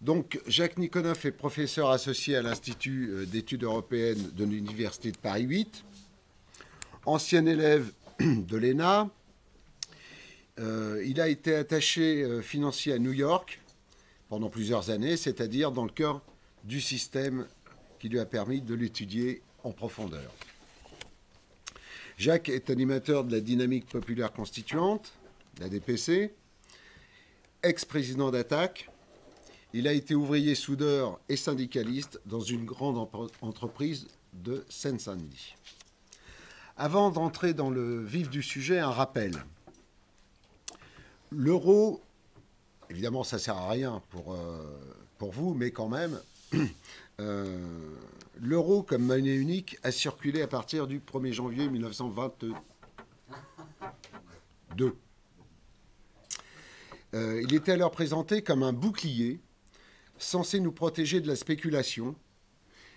Donc, Jacques Nikonov est professeur associé à l'Institut d'études européennes de l'Université de Paris 8, ancien élève de l'ENA. Il a été attaché financier à New York pendant plusieurs années, c'est-à-dire dans le cœur du système qui lui a permis de l'étudier en profondeur. Jacques est animateur de la dynamique populaire constituante, la DPC, ex-président d'Attac. Il a été ouvrier soudeur et syndicaliste dans une grande entreprise de Seine-Saint-Denis. Avant d'entrer dans le vif du sujet, un rappel. L'euro, évidemment, ça ne sert à rien pour vous, mais quand même, l'euro comme monnaie unique a circulé à partir du 1er janvier 1922. Il était alors présenté comme un bouclier censé nous protéger de la spéculation.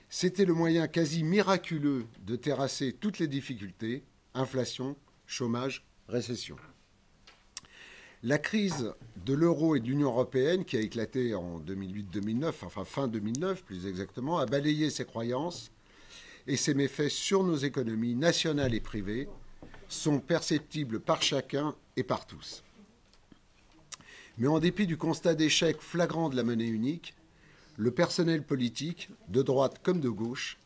C'était le moyen quasi miraculeux de terrasser toutes les difficultés, inflation, chômage, récession. La crise de l'euro et de l'Union européenne, qui a éclaté en 2008-2009, enfin fin 2009 plus exactement, a balayé ses croyances et ses méfaits sur nos économies nationales et privées sont perceptibles par chacun et par tous. Mais en dépit du constat d'échec flagrant de la monnaie unique, le personnel politique, de droite comme de gauche,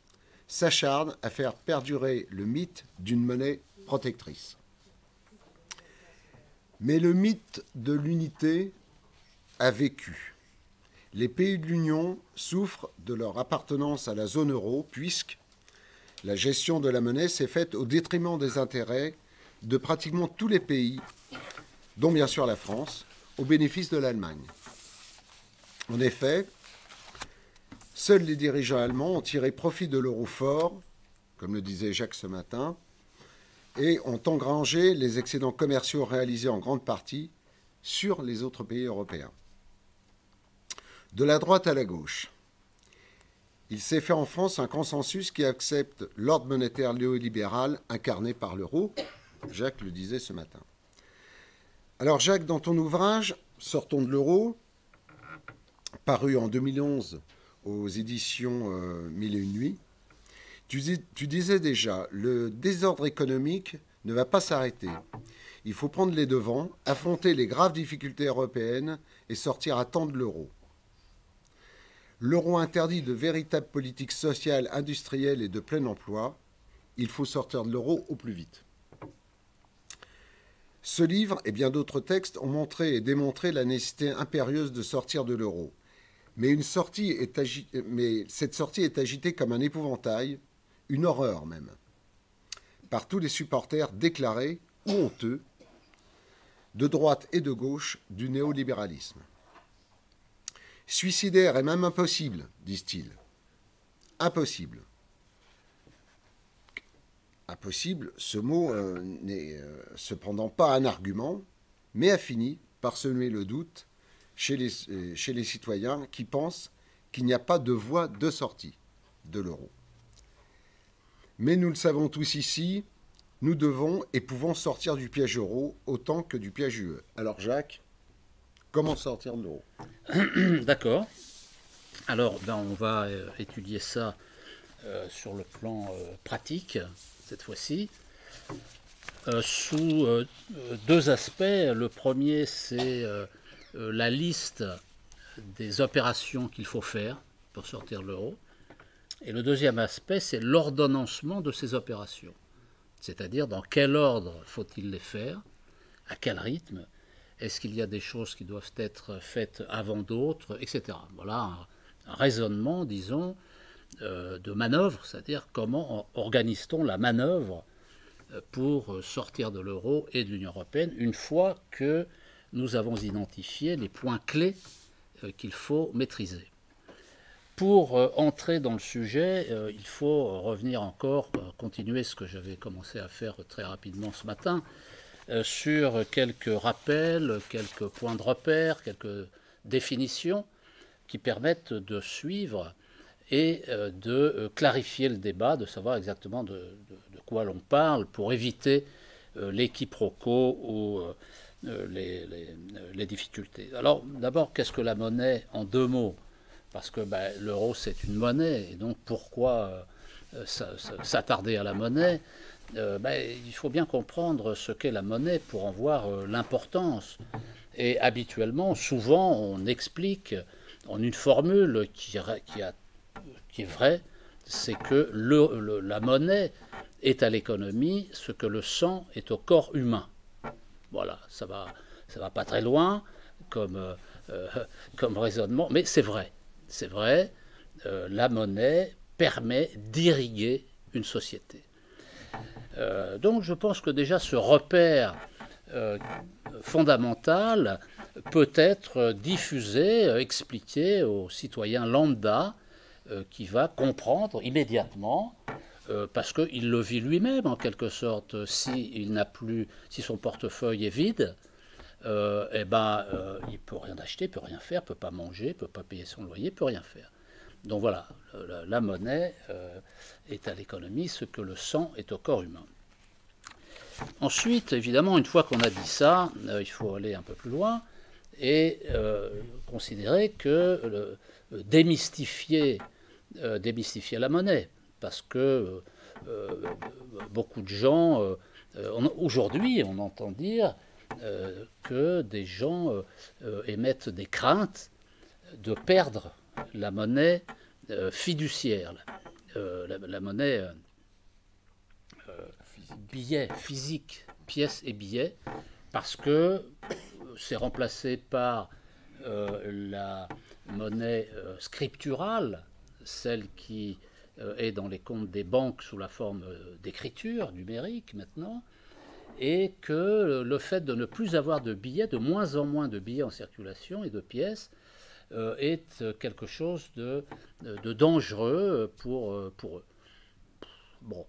s'acharne à faire perdurer le mythe d'une monnaie protectrice. Mais le mythe de l'unité a vécu. Les pays de l'Union souffrent de leur appartenance à la zone euro, puisque la gestion de la monnaie s'est faite au détriment des intérêts de pratiquement tous les pays, dont bien sûr la France, au bénéfice de l'Allemagne. En effet, seuls les dirigeants allemands ont tiré profit de l'euro fort, comme le disait Jacques ce matin, et ont engrangé les excédents commerciaux réalisés en grande partie sur les autres pays européens. De la droite à la gauche, il s'est fait en France un consensus qui accepte l'ordre monétaire néolibéral incarné par l'euro. Jacques le disait ce matin. Alors Jacques, dans ton ouvrage « Sortons de l'euro », paru en 2011 aux éditions Mille et une nuits, tu disais déjà, le désordre économique ne va pas s'arrêter. Il faut prendre les devants, affronter les graves difficultés européennes et sortir à temps de l'euro. L'euro interdit de véritables politiques sociales, industrielles et de plein emploi. Il faut sortir de l'euro au plus vite. Ce livre et bien d'autres textes ont montré et démontré la nécessité impérieuse de sortir de l'euro. Mais cette sortie est agitée comme un épouvantail, une horreur même, par tous les supporters déclarés ou honteux, de droite et de gauche, du néolibéralisme. Suicidaire et même impossible, disent-ils. Impossible. Impossible, ce mot n'est cependant pas un argument, mais a fini par semer le doute chez les citoyens qui pensent qu'il n'y a pas de voie de sortie de l'euro. Mais nous le savons tous ici, nous devons et pouvons sortir du piège euro autant que du piège UE. Alors Jacques, comment sortir de l'euro? D'accord. Alors, on va étudier ça sur le plan pratique, cette fois-ci, sous deux aspects. Le premier, c'est la liste des opérations qu'il faut faire pour sortir de l'euro. Et le deuxième aspect, c'est l'ordonnancement de ces opérations. C'est-à-dire dans quel ordre faut-il les faire, à quel rythme, est-ce qu'il y a des choses qui doivent être faites avant d'autres, etc. Voilà un raisonnement, disons, de manœuvre, c'est-à-dire comment organise-t-on la manœuvre pour sortir de l'euro et de l'Union européenne une fois que nous avons identifié les points clés qu'il faut maîtriser. Pour entrer dans le sujet, il faut revenir encore, continuer ce que j'avais commencé à faire très rapidement ce matin, sur quelques rappels, quelques points de repère, quelques définitions qui permettent de suivre et de clarifier le débat, de savoir exactement de quoi l'on parle pour éviter les quiproquos ou les difficultés. Alors d'abord, qu'est-ce que la monnaie en deux mots? parce que l'euro c'est une monnaie, et donc pourquoi s'attarder à la monnaie? Il faut bien comprendre ce qu'est la monnaie pour en voir l'importance. Et habituellement, souvent, on explique en une formule qui est vraie, c'est que la monnaie est à l'économie ce que le sang est au corps humain. Voilà, ça va pas très loin comme raisonnement, mais c'est vrai. C'est vrai, la monnaie permet d'irriguer une société. Donc je pense que déjà ce repère fondamental peut être diffusé, expliqué aux citoyens lambda qui va comprendre immédiatement parce qu'il le vit lui-même en quelque sorte. Si son portefeuille est vide, il ne peut rien acheter, il ne peut rien faire, il ne peut pas manger, il ne peut pas payer son loyer, il ne peut rien faire. Donc voilà, la monnaie est à l'économie ce que le sang est au corps humain. Ensuite, évidemment, une fois qu'on a dit ça, il faut aller un peu plus loin et considérer que démystifier la monnaie, parce que beaucoup de gens, aujourd'hui, on entend dire que des gens émettent des craintes de perdre la monnaie fiduciaire, la monnaie billet physique, pièces et billets, parce que c'est remplacé par la monnaie scripturale, celle qui est dans les comptes des banques sous la forme d'écriture numérique maintenant, et que le fait de ne plus avoir de billets, de moins en moins de billets en circulation et de pièces, est quelque chose de dangereux pour eux. Bon,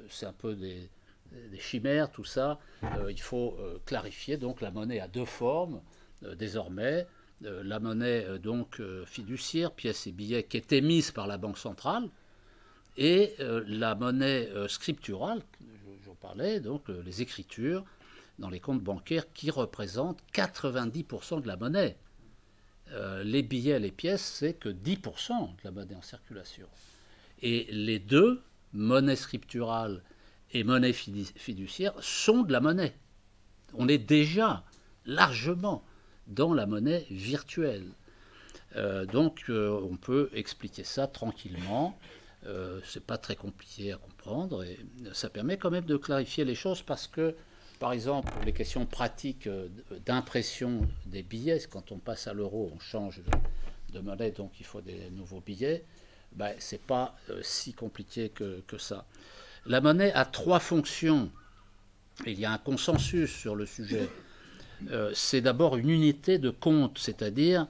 c'est un peu des chimères, tout ça. Il faut clarifier. Donc la monnaie a deux formes désormais. La monnaie donc fiduciaire, pièces et billets, qui est émise par la Banque centrale, et la monnaie scripturale, j'en parlais, donc les écritures dans les comptes bancaires qui représentent 90% de la monnaie. Les billets, les pièces, c'est que 10% de la monnaie en circulation. Et les deux, monnaie scripturale et monnaie fiduciaire, sont de la monnaie. On est déjà largement dans la monnaie virtuelle. Donc on peut expliquer ça tranquillement. C'est pas très compliqué à comprendre et ça permet quand même de clarifier les choses parce que, par exemple, les questions pratiques d'impression des billets, quand on passe à l'euro, on change de monnaie, donc il faut des nouveaux billets, c'est pas si compliqué que ça. La monnaie a trois fonctions. Il y a un consensus sur le sujet. C'est d'abord une unité de compte, c'est-à-dire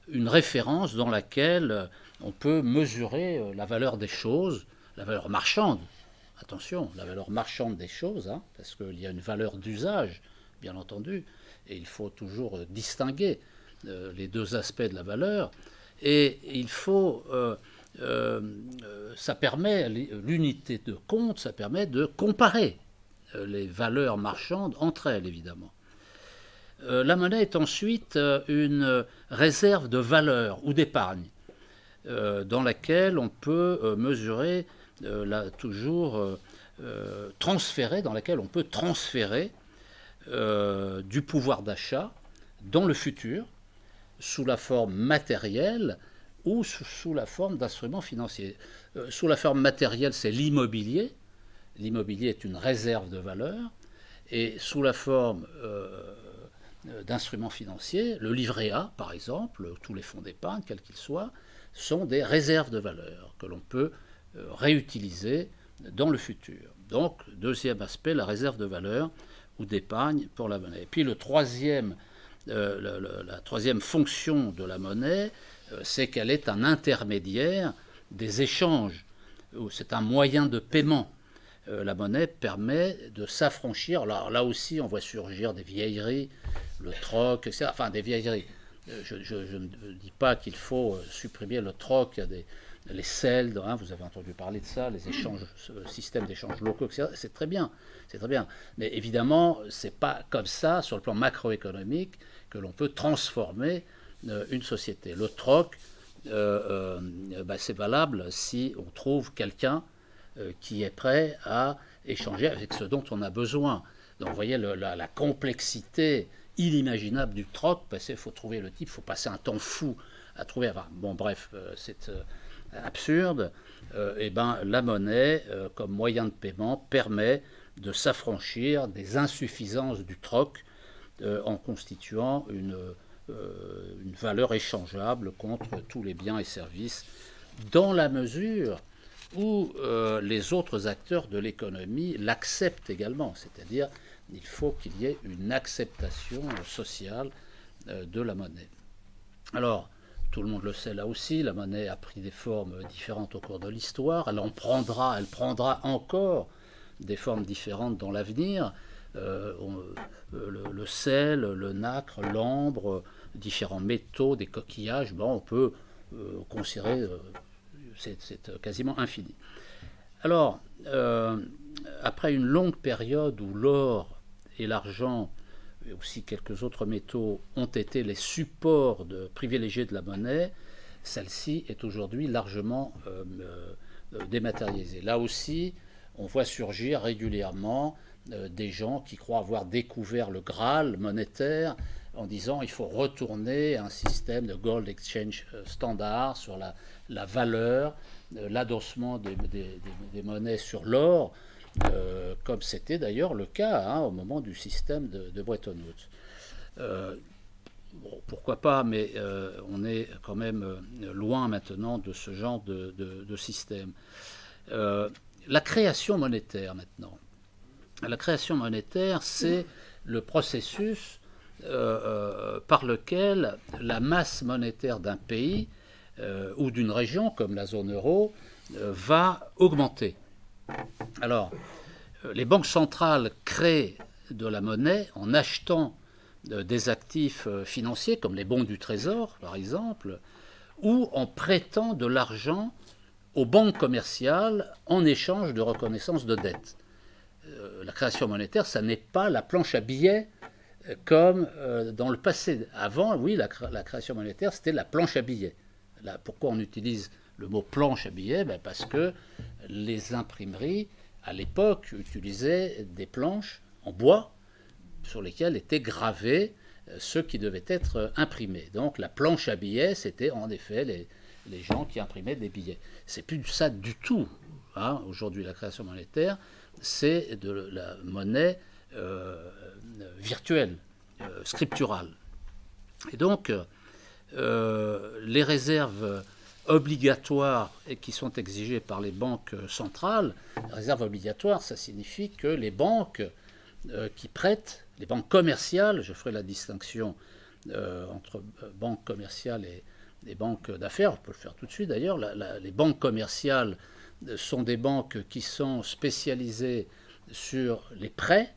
une référence dans laquelle on peut mesurer la valeur des choses, la valeur marchande. Attention, la valeur marchande des choses, parce qu'il y a une valeur d'usage, bien entendu, et il faut toujours distinguer les deux aspects de la valeur. Et il faut, ça permet, l'unité de compte, ça permet de comparer les valeurs marchandes entre elles, évidemment. La monnaie est ensuite une réserve de valeur ou d'épargne dans laquelle on peut mesurer, transférer, dans laquelle on peut transférer du pouvoir d'achat dans le futur sous la forme matérielle ou sous la forme d'instruments financiers. Sous la forme matérielle, c'est l'immobilier. L'immobilier est une réserve de valeur. Et sous la forme d'instruments financiers, le livret A, par exemple, tous les fonds d'épargne, quels qu'ils soient, sont des réserves de valeur que l'on peut réutiliser dans le futur. Donc, deuxième aspect, la réserve de valeur ou d'épargne pour la monnaie. Et puis la troisième fonction de la monnaie, c'est qu'elle est un intermédiaire des échanges. C'est un moyen de paiement. La monnaie permet de s'affranchir. Là aussi, on voit surgir des vieilleries, le troc, etc. Enfin, des vieilleries. Je ne dis pas qu'il faut supprimer le troc. Il y a les CELD, vous avez entendu parler de ça, les échanges, systèmes d'échanges locaux, etc. C'est très bien, c'est très bien. Mais évidemment, c'est pas comme ça, sur le plan macroéconomique, que l'on peut transformer une société. Le troc c'est valable si on trouve quelqu'un qui est prêt à échanger avec ce dont on a besoin. Donc vous voyez la complexité inimaginable du troc, parce qu'il faut trouver le type, il faut passer un temps fou à trouver. Enfin, bon, bref, c'est absurde. La monnaie, comme moyen de paiement, permet de s'affranchir des insuffisances du troc en constituant une valeur échangeable contre tous les biens et services, dans la mesure où les autres acteurs de l'économie l'acceptent également. C'est-à-dire, il faut qu'il y ait une acceptation sociale de la monnaie. Alors, tout le monde le sait là aussi, la monnaie a pris des formes différentes au cours de l'histoire. Elle prendra encore des formes différentes dans l'avenir. Le sel, le nacre, l'ambre, différents métaux, des coquillages, on peut considérer, c'est quasiment infini. Alors, après une longue période où l'or et l'argent, et aussi quelques autres métaux, ont été les supports privilégiés de la monnaie, celle-ci est aujourd'hui largement dématérialisée. Là aussi, on voit surgir régulièrement des gens qui croient avoir découvert le Graal monétaire en disant il faut retourner à un système de gold exchange standard sur la valeur, l'adossement des monnaies sur l'or, comme c'était d'ailleurs le cas au moment du système de Bretton Woods. Pourquoi pas, mais on est quand même loin maintenant de ce genre de système. La création monétaire maintenant. La création monétaire, c'est le processus par lequel la masse monétaire d'un pays ou d'une région, comme la zone euro, va augmenter. Alors, les banques centrales créent de la monnaie en achetant des actifs financiers, comme les bons du Trésor, par exemple, ou en prêtant de l'argent aux banques commerciales en échange de reconnaissance de dette. La création monétaire, ça n'est pas la planche à billets comme dans le passé. Avant, oui, la création monétaire, c'était la planche à billets. Là, pourquoi on utilise le mot planche à billets? Parce que les imprimeries, à l'époque, utilisaient des planches en bois sur lesquelles étaient gravés ceux qui devaient être imprimés. Donc la planche à billets, c'était en effet les gens qui imprimaient des billets. C'est plus ça du tout. Aujourd'hui, la création monétaire, c'est de la monnaie virtuelle, scripturale. Et donc, les réserves obligatoires et qui sont exigées par les banques centrales, réserves obligatoires, ça signifie que les banques qui prêtent, les banques commerciales, je ferai la distinction entre banques commerciales et banques d'affaires, on peut le faire tout de suite d'ailleurs, les banques commerciales sont des banques qui sont spécialisées sur les prêts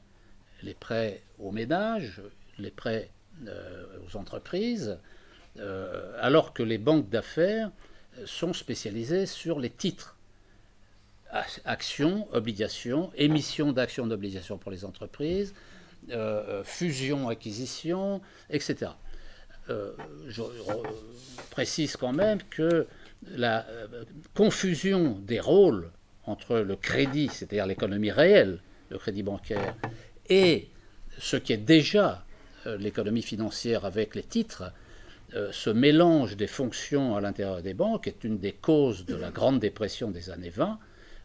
aux ménages, les prêts aux entreprises, alors que les banques d'affaires sont spécialisées sur les titres, actions, obligations, émission d'actions d'obligations pour les entreprises, fusion, acquisition, etc. Je précise quand même que la confusion des rôles entre le crédit, c'est-à-dire l'économie réelle, le crédit bancaire, et ce qui est déjà l'économie financière avec les titres, ce mélange des fonctions à l'intérieur des banques est une des causes de la Grande Dépression des années 20,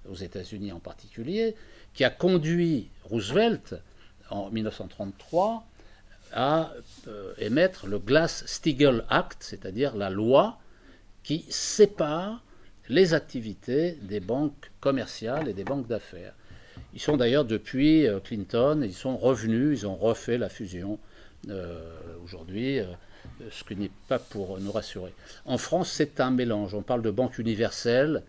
aux États-Unis en particulier, qui a conduit Roosevelt, en 1933, à émettre le Glass-Steagall Act, c'est-à-dire la loi qui sépare les activités des banques commerciales et des banques d'affaires. Ils sont d'ailleurs, depuis Clinton, ils sont revenus, ils ont refait la fusion aujourd'hui, ce qui n'est pas pour nous rassurer. En France, c'est un mélange. On parle de banque universelle.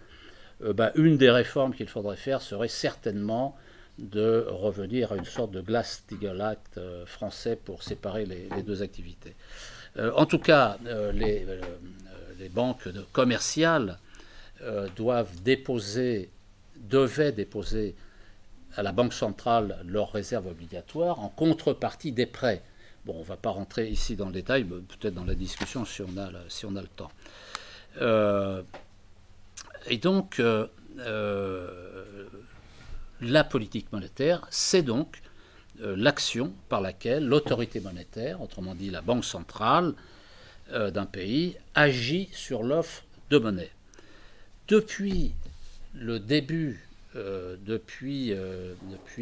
Une des réformes qu'il faudrait faire serait certainement de revenir à une sorte de Glass-Steagall Act français pour séparer les deux activités. En tout cas, les banques commerciales devaient déposer à la Banque centrale leurs réserves obligatoires en contrepartie des prêts. Bon, on ne va pas rentrer ici dans le détail, peut-être dans la discussion si on a le temps. Et donc, la politique monétaire, c'est donc l'action par laquelle l'autorité monétaire, autrement dit la banque centrale d'un pays, agit sur l'offre de monnaie. Depuis le début, depuis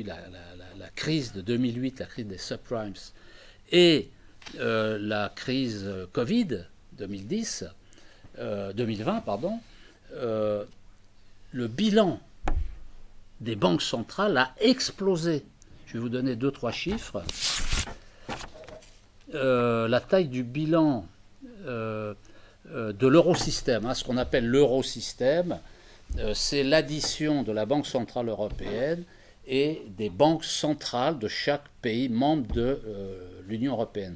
la crise de 2008, la crise des subprimes, et la crise Covid 2020, pardon, le bilan des banques centrales a explosé. Je vais vous donner 2-3 chiffres. La taille du bilan de l'eurosystème, ce qu'on appelle l'eurosystème, c'est l'addition de la Banque centrale européenne et des banques centrales de chaque pays membre de l'Union européenne,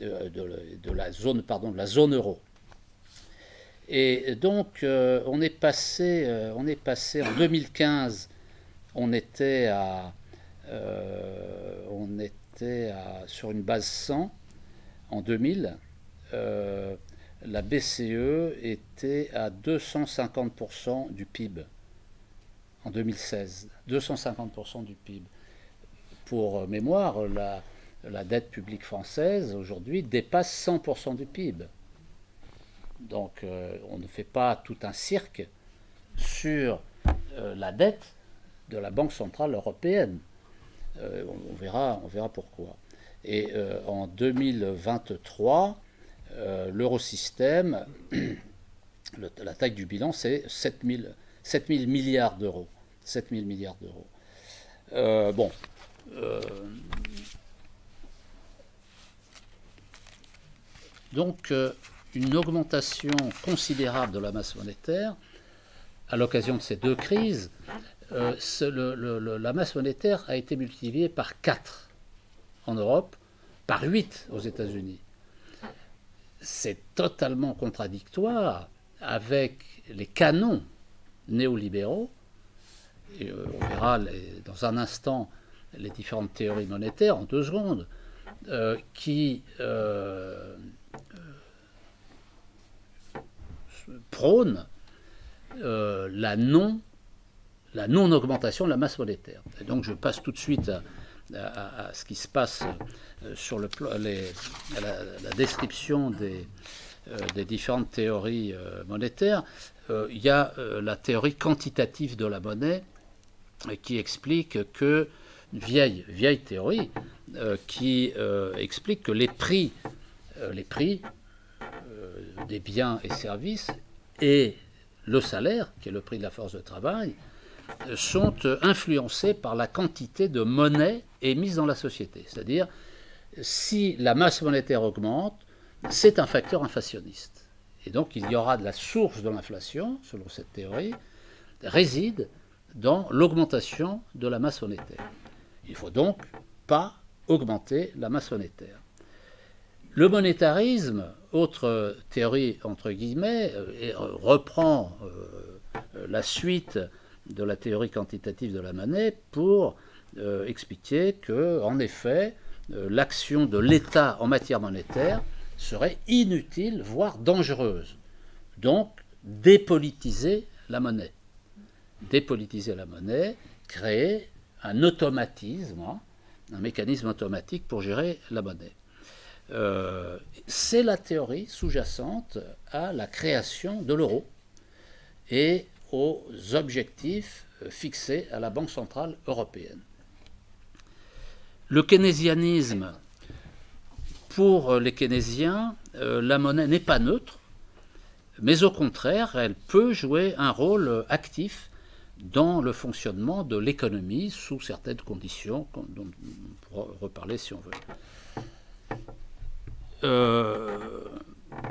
de la zone euro. Et donc, on est passé en 2015, on était sur une base 100. En 2000, la BCE était à 250% du PIB. En 2016, 250% du PIB. Pour mémoire, la dette publique française, aujourd'hui, dépasse 100% du PIB. Donc, on ne fait pas tout un cirque sur la dette de la Banque centrale européenne. On verra pourquoi. Et en 2023, l'eurosystème, la taille du bilan, c'est 7 000 milliards d'euros. 7 000 milliards d'euros. Donc, une augmentation considérable de la masse monétaire à l'occasion de ces deux crises. La masse monétaire a été multipliée par 4 en Europe, par 8 aux États-Unis. C'est totalement contradictoire avec les canons néolibéraux. Et on verra dans un instant les différentes théories monétaires en 2 secondes qui prônent la non-augmentation de la masse monétaire. Et donc je passe tout de suite à ce qui se passe sur la description des différentes théories monétaires. Il y a la théorie quantitative de la monnaie qui explique que, une vieille théorie, qui explique que les prix des biens et services et le salaire, qui est le prix de la force de travail, sont influencés par la quantité de monnaie émise dans la société. C'est-à-dire, si la masse monétaire augmente, c'est un facteur inflationniste. Et donc, il y aura de la source de l'inflation, selon cette théorie, réside dans l'augmentation de la masse monétaire. Il ne faut donc pas augmenter la masse monétaire. Le monétarisme, autre théorie entre guillemets, reprend la suite de la théorie quantitative de la monnaie pour expliquer que, en effet, l'action de l'État en matière monétaire serait inutile, voire dangereuse. Donc, dépolitiser la monnaie. Dépolitiser la monnaie, créer un automatisme, un mécanisme automatique pour gérer la monnaie. C'est la théorie sous-jacente à la création de l'euro et aux objectifs fixés à la Banque centrale européenne. Le keynésianisme, pour les keynésiens, la monnaie n'est pas neutre, mais au contraire, elle peut jouer un rôle actif dans le fonctionnement de l'économie sous certaines conditions, dont on pourra reparler si on veut.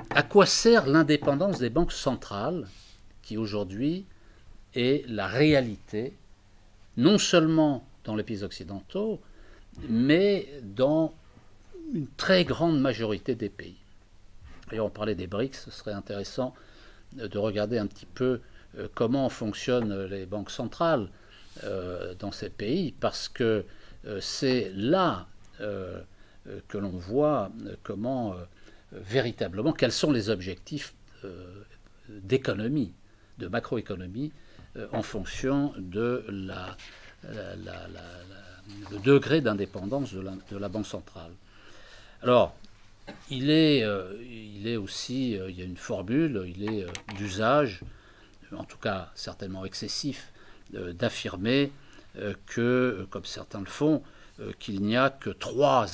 À quoi sert l'indépendance des banques centrales, qui aujourd'hui est la réalité, non seulement dans les pays occidentaux, mais dans une très grande majorité des pays. Et on parlait des BRICS, ce serait intéressant de regarder un petit peu comment fonctionnent les banques centrales dans ces pays, parce que c'est là que l'on voit comment véritablement, quels sont les objectifs d'économie, de macroéconomie, en fonction de le degré d'indépendance de la Banque centrale. Alors, il est aussi, il y a une formule, il est d'usage, en tout cas certainement excessif, d'affirmer que, comme certains le font, qu'il n'y a que trois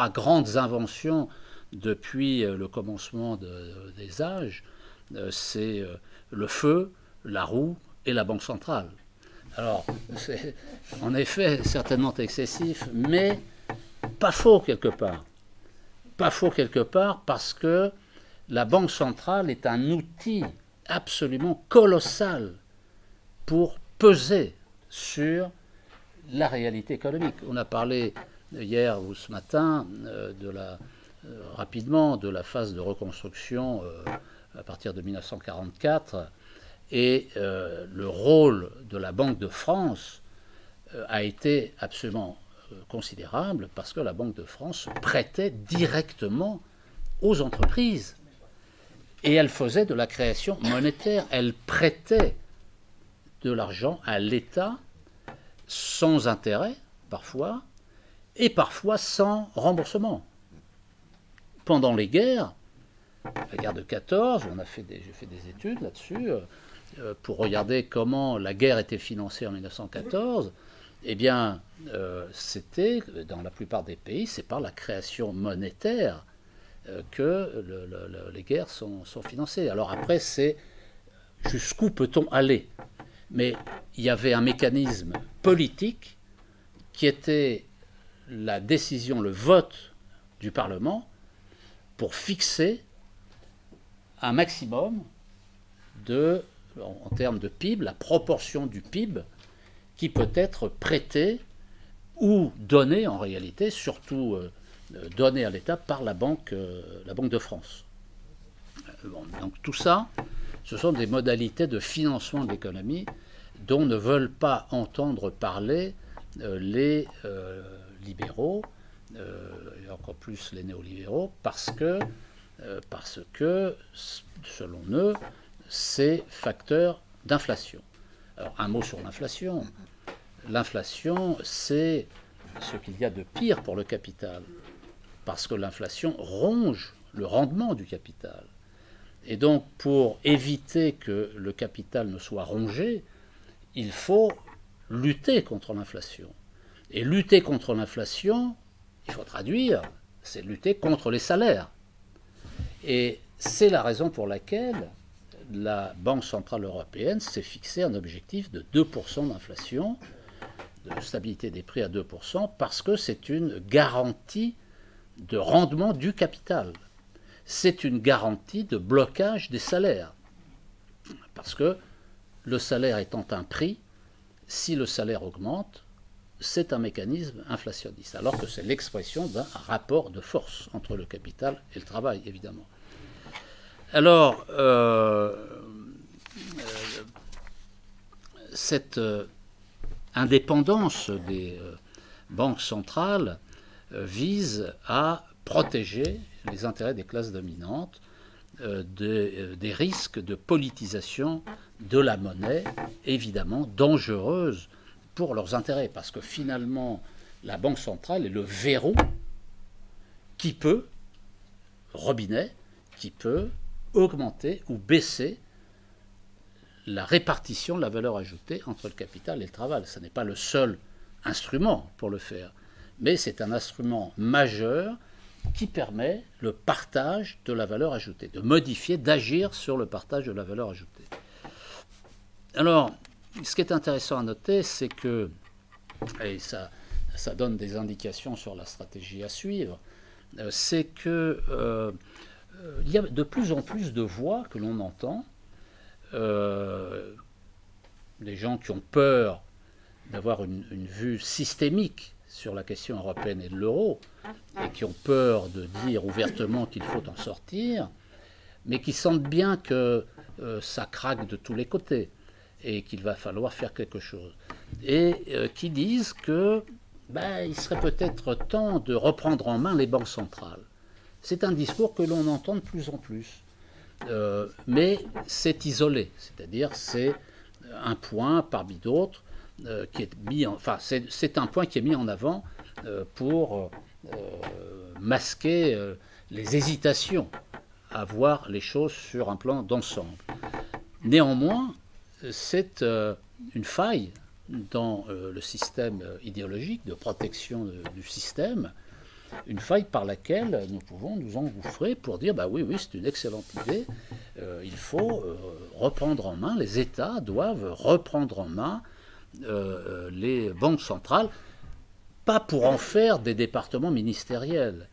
grandes inventions depuis le commencement des âges. C'est le feu, la roue et la banque centrale. Alors, c'est en effet certainement excessif, mais pas faux quelque part. Pas faux quelque part parce que la banque centrale est un outil absolument colossal pour peser sur la réalité économique. On a parlé hier ou ce matin rapidement de la phase de reconstruction à partir de 1944 et le rôle de la Banque de France a été absolument considérable parce que la Banque de France prêtait directement aux entreprises et elle faisait de la création monétaire, elle prêtait de l'argent à l'État sans intérêt parfois et parfois sans remboursement. Pendant les guerres, la guerre de 14, j'ai fait des études là-dessus pour regarder comment la guerre était financée en 1914. Eh bien, c'était, dans la plupart des pays, c'est par la création monétaire que les guerres sont financées. Alors après, c'est jusqu'où peut-on aller? Mais il y avait un mécanisme politique qui était la décision, le vote du Parlement pour fixer un maximum en termes de PIB, la proportion du PIB qui peut être prêté ou donné en réalité, surtout donné à l'État par la Banque de France. Donc tout ça, ce sont des modalités de financement de l'économie dont ne veulent pas entendre parler les libéraux, et encore plus les néolibéraux, parce que selon eux, c'est facteur d'inflation. Alors un mot sur l'inflation. L'inflation, c'est ce qu'il y a de pire pour le capital, parce que l'inflation ronge le rendement du capital. Et donc, pour éviter que le capital ne soit rongé, il faut lutter contre l'inflation. Et lutter contre l'inflation, il faut traduire, c'est lutter contre les salaires. Et c'est la raison pour laquelle la Banque centrale européenne s'est fixé un objectif de 2% d'inflation, de stabilité des prix à 2%, parce que c'est une garantie de rendement du capital. C'est une garantie de blocage des salaires. Parce que le salaire étant un prix, si le salaire augmente, c'est un mécanisme inflationniste, alors que c'est l'expression d'un rapport de force entre le capital et le travail, évidemment. Alors, cette indépendance des banques centrales vise à protéger les intérêts des classes dominantes des risques de politisation de la monnaie, évidemment dangereuse pour leurs intérêts, parce que finalement, la Banque centrale est le verrou qui peut, robinet, qui peut augmenter ou baisser la répartition de la valeur ajoutée entre le capital et le travail. Ce n'est pas le seul instrument pour le faire, mais c'est un instrument majeur qui permet le partage de la valeur ajoutée, de modifier, d'agir sur le partage de la valeur ajoutée. Alors, ce qui est intéressant à noter, c'est que, et ça donne des indications sur la stratégie à suivre, c'est que il y a de plus en plus de voix que l'on entend, des gens qui ont peur d'avoir une vue systémique sur la question européenne et de l'euro, et qui ont peur de dire ouvertement qu'il faut en sortir, mais qui sentent bien que ça craque de tous les côtés et qu'il va falloir faire quelque chose. Et qui disent que il serait peut-être temps de reprendre en main les banques centrales. C'est un discours que l'on entend de plus en plus. mais c'est isolé, c'est-à-dire c'est un point parmi d'autres qui est mis enfin c'est un point qui est mis en avant pour masquer les hésitations à voir les choses sur un plan d'ensemble. Néanmoins, c'est une faille dans le système idéologique de protection du système, une faille par laquelle nous pouvons nous engouffrer pour dire bah oui, oui, c'est une excellente idée, il faut reprendre en main, les États doivent reprendre en main les banques centrales, pas pour en faire des départements ministériels.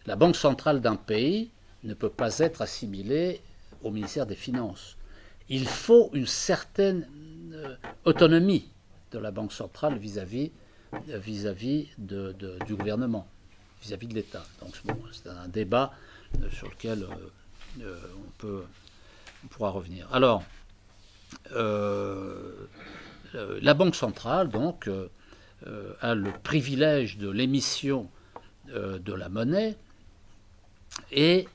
La banque centrale d'un pays ne peut pas être assimilée au ministère des Finances. Il faut une certaine autonomie de la banque centrale vis-à-vis du gouvernement, vis-à-vis de l'État. Donc bon, c'est un débat sur lequel on pourra revenir. Alors, la banque centrale donc a le privilège de l'émission de la monnaie et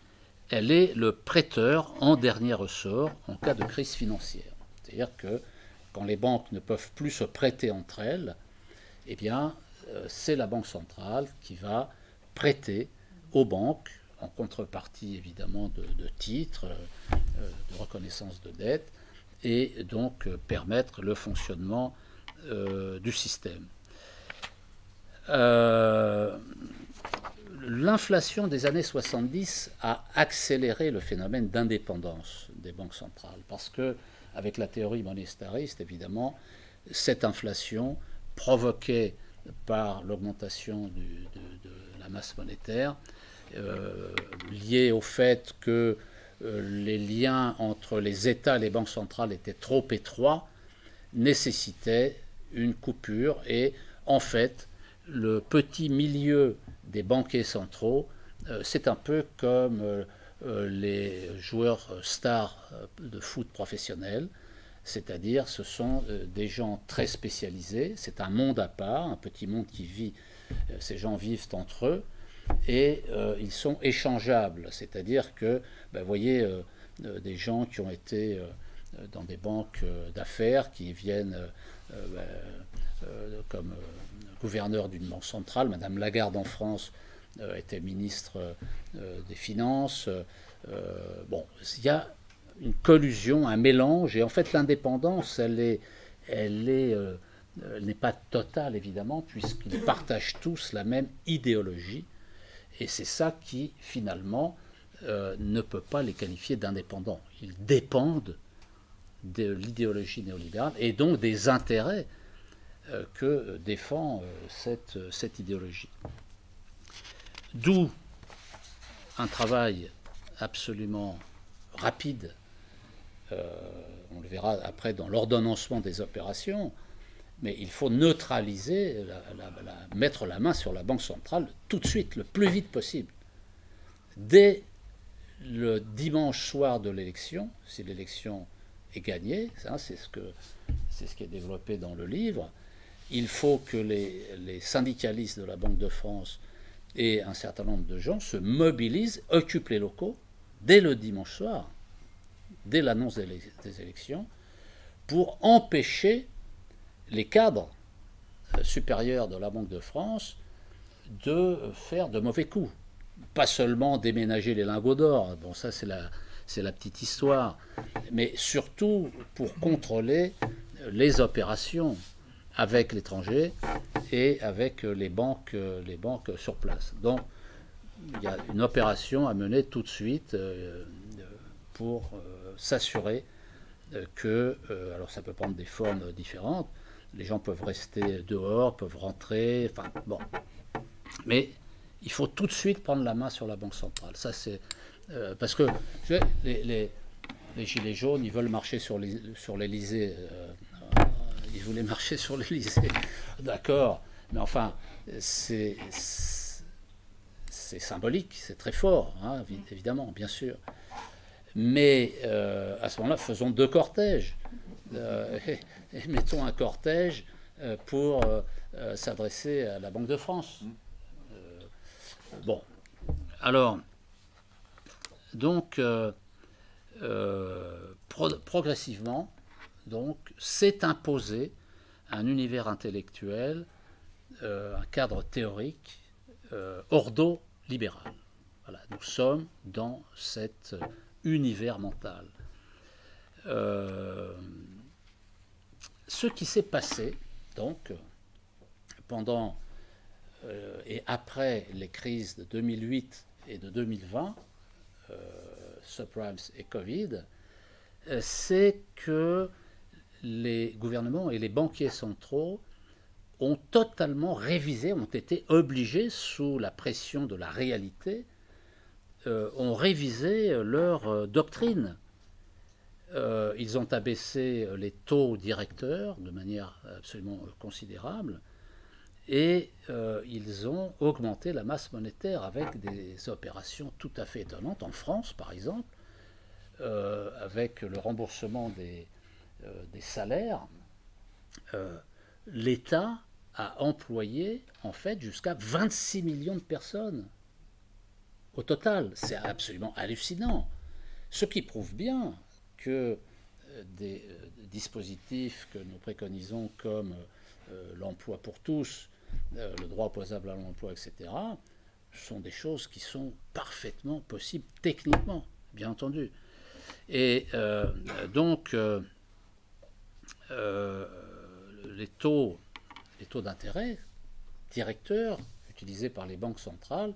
elle est le prêteur en dernier ressort en cas de crise financière. C'est-à-dire que quand les banques ne peuvent plus se prêter entre elles, eh bien, c'est la Banque centrale qui va prêter aux banques, en contrepartie évidemment de titres, de reconnaissance de dette, et donc permettre le fonctionnement du système. L'inflation des années 70 a accéléré le phénomène d'indépendance des banques centrales, parce que, avec la théorie monétariste, évidemment, cette inflation provoquée par l'augmentation de la masse monétaire, liée au fait que les liens entre les États et les banques centrales étaient trop étroits, nécessitait une coupure. Et en fait, le petit milieu des banquiers centraux, c'est un peu comme les joueurs stars de foot professionnels, c'est-à-dire ce sont des gens très spécialisés, c'est un monde à part, un petit monde qui vit, ces gens vivent entre eux, et ils sont échangeables, c'est-à-dire que, vous voyez, des gens qui ont été dans des banques d'affaires, qui viennent comme gouverneur d'une banque centrale, Madame Lagarde en France était ministre des Finances. Bon, il y a une collusion, un mélange, et en fait l'indépendance, elle n'est pas totale évidemment, puisqu'ils partagent tous la même idéologie, et c'est ça qui finalement ne peut pas les qualifier d'indépendants. Ils dépendent de l'idéologie néolibérale et donc des intérêts que défend cette idéologie. D'où un travail absolument rapide, on le verra après dans l'ordonnancement des opérations, mais il faut neutraliser, mettre la main sur la Banque centrale tout de suite, le plus vite possible. Dès le dimanche soir de l'élection, si l'élection est gagnée, c'est ce qui est développé dans le livre, il faut que les syndicalistes de la Banque de France et un certain nombre de gens se mobilisent, occupent les locaux dès le dimanche soir, dès l'annonce des élections, pour empêcher les cadres supérieurs de la Banque de France de faire de mauvais coups. Pas seulement déménager les lingots d'or, bon ça c'est la petite histoire, mais surtout pour contrôler les opérations avec l'étranger et avec les banques sur place. Donc il y a une opération à mener tout de suite pour s'assurer que, alors ça peut prendre des formes différentes, les gens peuvent rester dehors, peuvent rentrer, enfin bon. Mais il faut tout de suite prendre la main sur la Banque centrale. Ça c'est parce que les gilets jaunes, ils veulent marcher sur l'Élysée. Ils voulaient marcher sur l'Élysée, d'accord. Mais enfin, c'est symbolique, c'est très fort, hein, évidemment, bien sûr. Mais à ce moment-là, faisons 2 cortèges. Et mettons un cortège pour s'adresser à la Banque de France. Bon, alors, donc, progressivement, donc, s'est imposé un univers intellectuel, un cadre théorique ordo-libéral. Voilà, nous sommes dans cet univers mental. Ce qui s'est passé, donc, pendant et après les crises de 2008 et de 2020, subprimes et Covid, c'est que les gouvernements et les banquiers centraux ont totalement révisé, ont été obligés, sous la pression de la réalité, ont révisé leur doctrine. Ils ont abaissé les taux directeurs de manière absolument considérable et ils ont augmenté la masse monétaire avec des opérations tout à fait étonnantes. En France, par exemple, avec le remboursement des salaires, l'État a employé en fait jusqu'à 26 millions de personnes au total. C'est absolument hallucinant. Ce qui prouve bien que des dispositifs que nous préconisons comme l'emploi pour tous, le droit opposable à l'emploi, etc., sont des choses qui sont parfaitement possibles techniquement, bien entendu. Et donc, les taux d'intérêt directeurs utilisés par les banques centrales,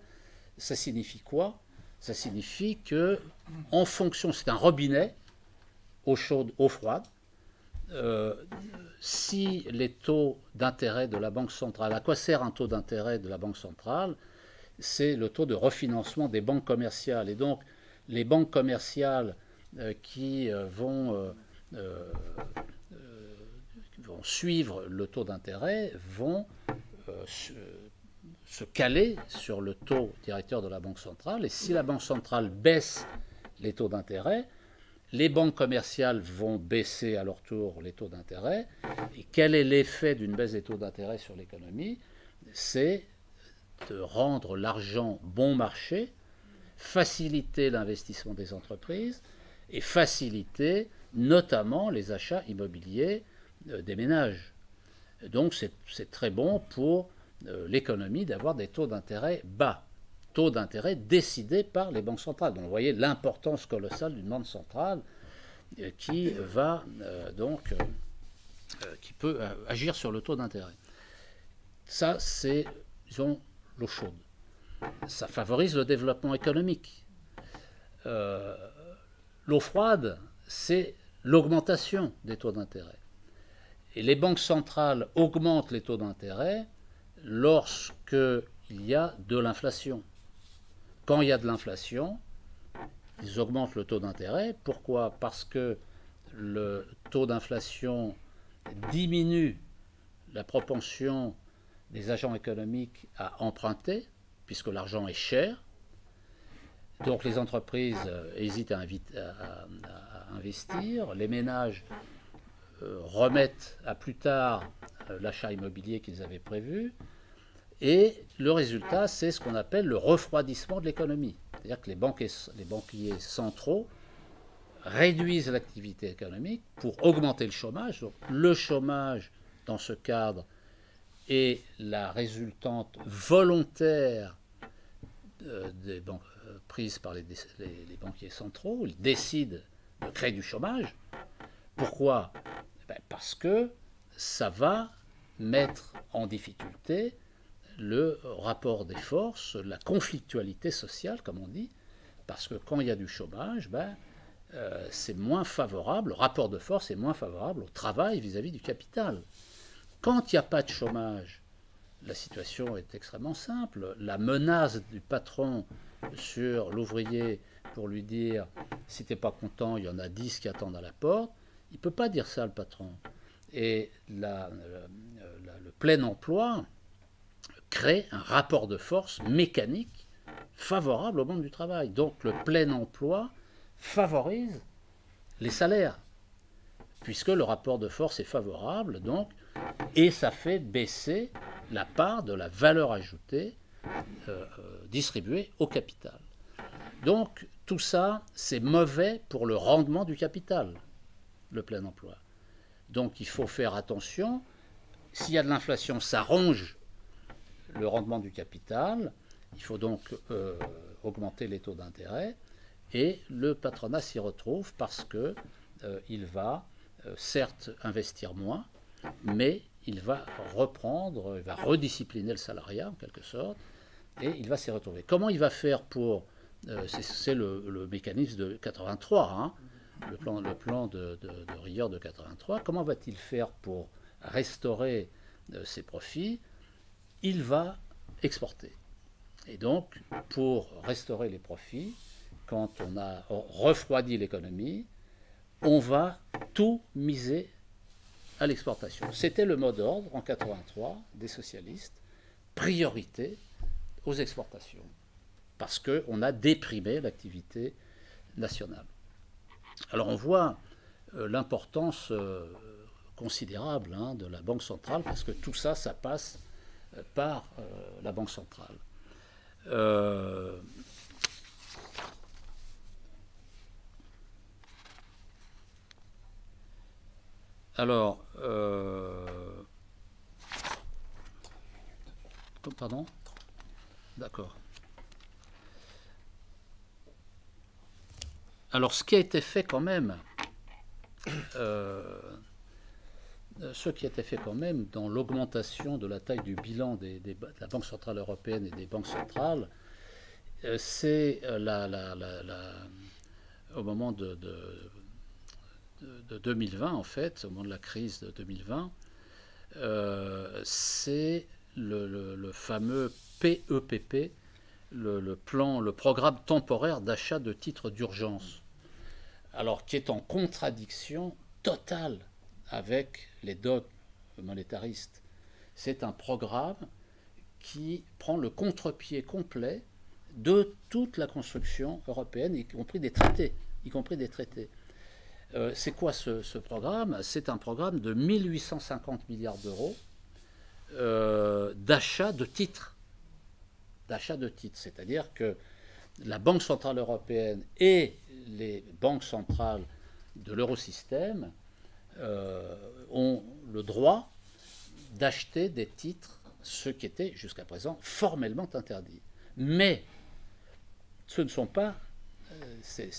ça signifie quoi? Ça signifie que, en fonction, c'est un robinet, eau chaude, eau froide. Si les taux d'intérêt de la Banque centrale, à quoi sert un taux d'intérêt de la Banque centrale? C'est le taux de refinancement des banques commerciales. Et donc, les banques commerciales qui vont suivre le taux d'intérêt vont se caler sur le taux directeur de la Banque centrale. Et si la Banque centrale baisse les taux d'intérêt, les banques commerciales vont baisser à leur tour les taux d'intérêt. Et quel est l'effet d'une baisse des taux d'intérêt sur l'économie? C'est de rendre l'argent bon marché, faciliter l'investissement des entreprises et faciliter notamment les achats immobiliers des ménages. Donc c'est très bon pour l'économie d'avoir des taux d'intérêt bas. Taux d'intérêt décidés par les banques centrales. Donc vous voyez l'importance colossale d'une banque centrale qui va qui peut agir sur le taux d'intérêt. Ça, c'est, disons, l'eau chaude. Ça favorise le développement économique. L'eau froide, c'est l'augmentation des taux d'intérêt. Et les banques centrales augmentent les taux d'intérêt lorsqu'il y a de l'inflation. Quand il y a de l'inflation, ils augmentent le taux d'intérêt. Pourquoi? Parce que le taux d'inflation diminue la propension des agents économiques à emprunter, puisque l'argent est cher. Donc les entreprises hésitent à investir, les ménages remettent à plus tard l'achat immobilier qu'ils avaient prévu, et le résultat, c'est ce qu'on appelle le refroidissement de l'économie. C'est-à-dire que les banquiers centraux réduisent l'activité économique pour augmenter le chômage. Donc, le chômage, dans ce cadre, est la résultante volontaire des banques prises par les banquiers centraux. Ils décident de créer du chômage. Pourquoi? Parce que ça va mettre en difficulté le rapport des forces, la conflictualité sociale, comme on dit, parce que quand il y a du chômage, c'est moins favorable, le rapport de force est moins favorable au travail vis-à-vis du capital. Quand il n'y a pas de chômage, la situation est extrêmement simple. La menace du patron sur l'ouvrier pour lui dire « si tu n'es pas content, il y en a 10 qui attendent à la porte », il ne peut pas dire ça, le patron. Et le plein emploi crée un rapport de force mécanique favorable au monde du travail. Donc le plein emploi favorise les salaires, puisque le rapport de force est favorable, donc, et ça fait baisser la part de la valeur ajoutée distribuée au capital. Donc tout ça, c'est mauvais pour le rendement du capital, le plein emploi. Donc il faut faire attention. S'il y a de l'inflation, ça ronge le rendement du capital. Il faut donc augmenter les taux d'intérêt. Et le patronat s'y retrouve parce qu'il va certes investir moins, mais il va reprendre, il va rediscipliner le salariat en quelque sorte, et il va s'y retrouver. Comment il va faire pour... c'est le mécanisme de 83, hein, le plan de rigueur de 83. Comment va-t-il faire pour restaurer ses profits? Il va exporter. Et donc, pour restaurer les profits, quand on a refroidi l'économie, on va tout miser à l'exportation. C'était le mot d'ordre en 83 des socialistes, priorité aux exportations, parce qu'on a déprimé l'activité nationale. Alors on voit l'importance considérable de la Banque centrale, parce que tout ça, ça passe par la Banque centrale. Alors, pardon? D'accord. Alors, ce qui a été fait quand même, dans l'augmentation de la taille du bilan de la Banque centrale européenne et des banques centrales, c'est au moment de 2020, en fait, au moment de la crise de 2020, c'est le fameux PEPP, le programme temporaire d'achat de titres d'urgence, alors qui est en contradiction totale avec les dogmes monétaristes. C'est un programme qui prend le contre-pied complet de toute la construction européenne, y compris des traités. C'est quoi ce programme? C'est un programme de 1850 milliards d'euros d'achat de titres. C'est-à-dire que la Banque centrale européenne et les banques centrales de l'eurosystème ont le droit d'acheter des titres, ce qui était jusqu'à présent formellement interdit. Mais ces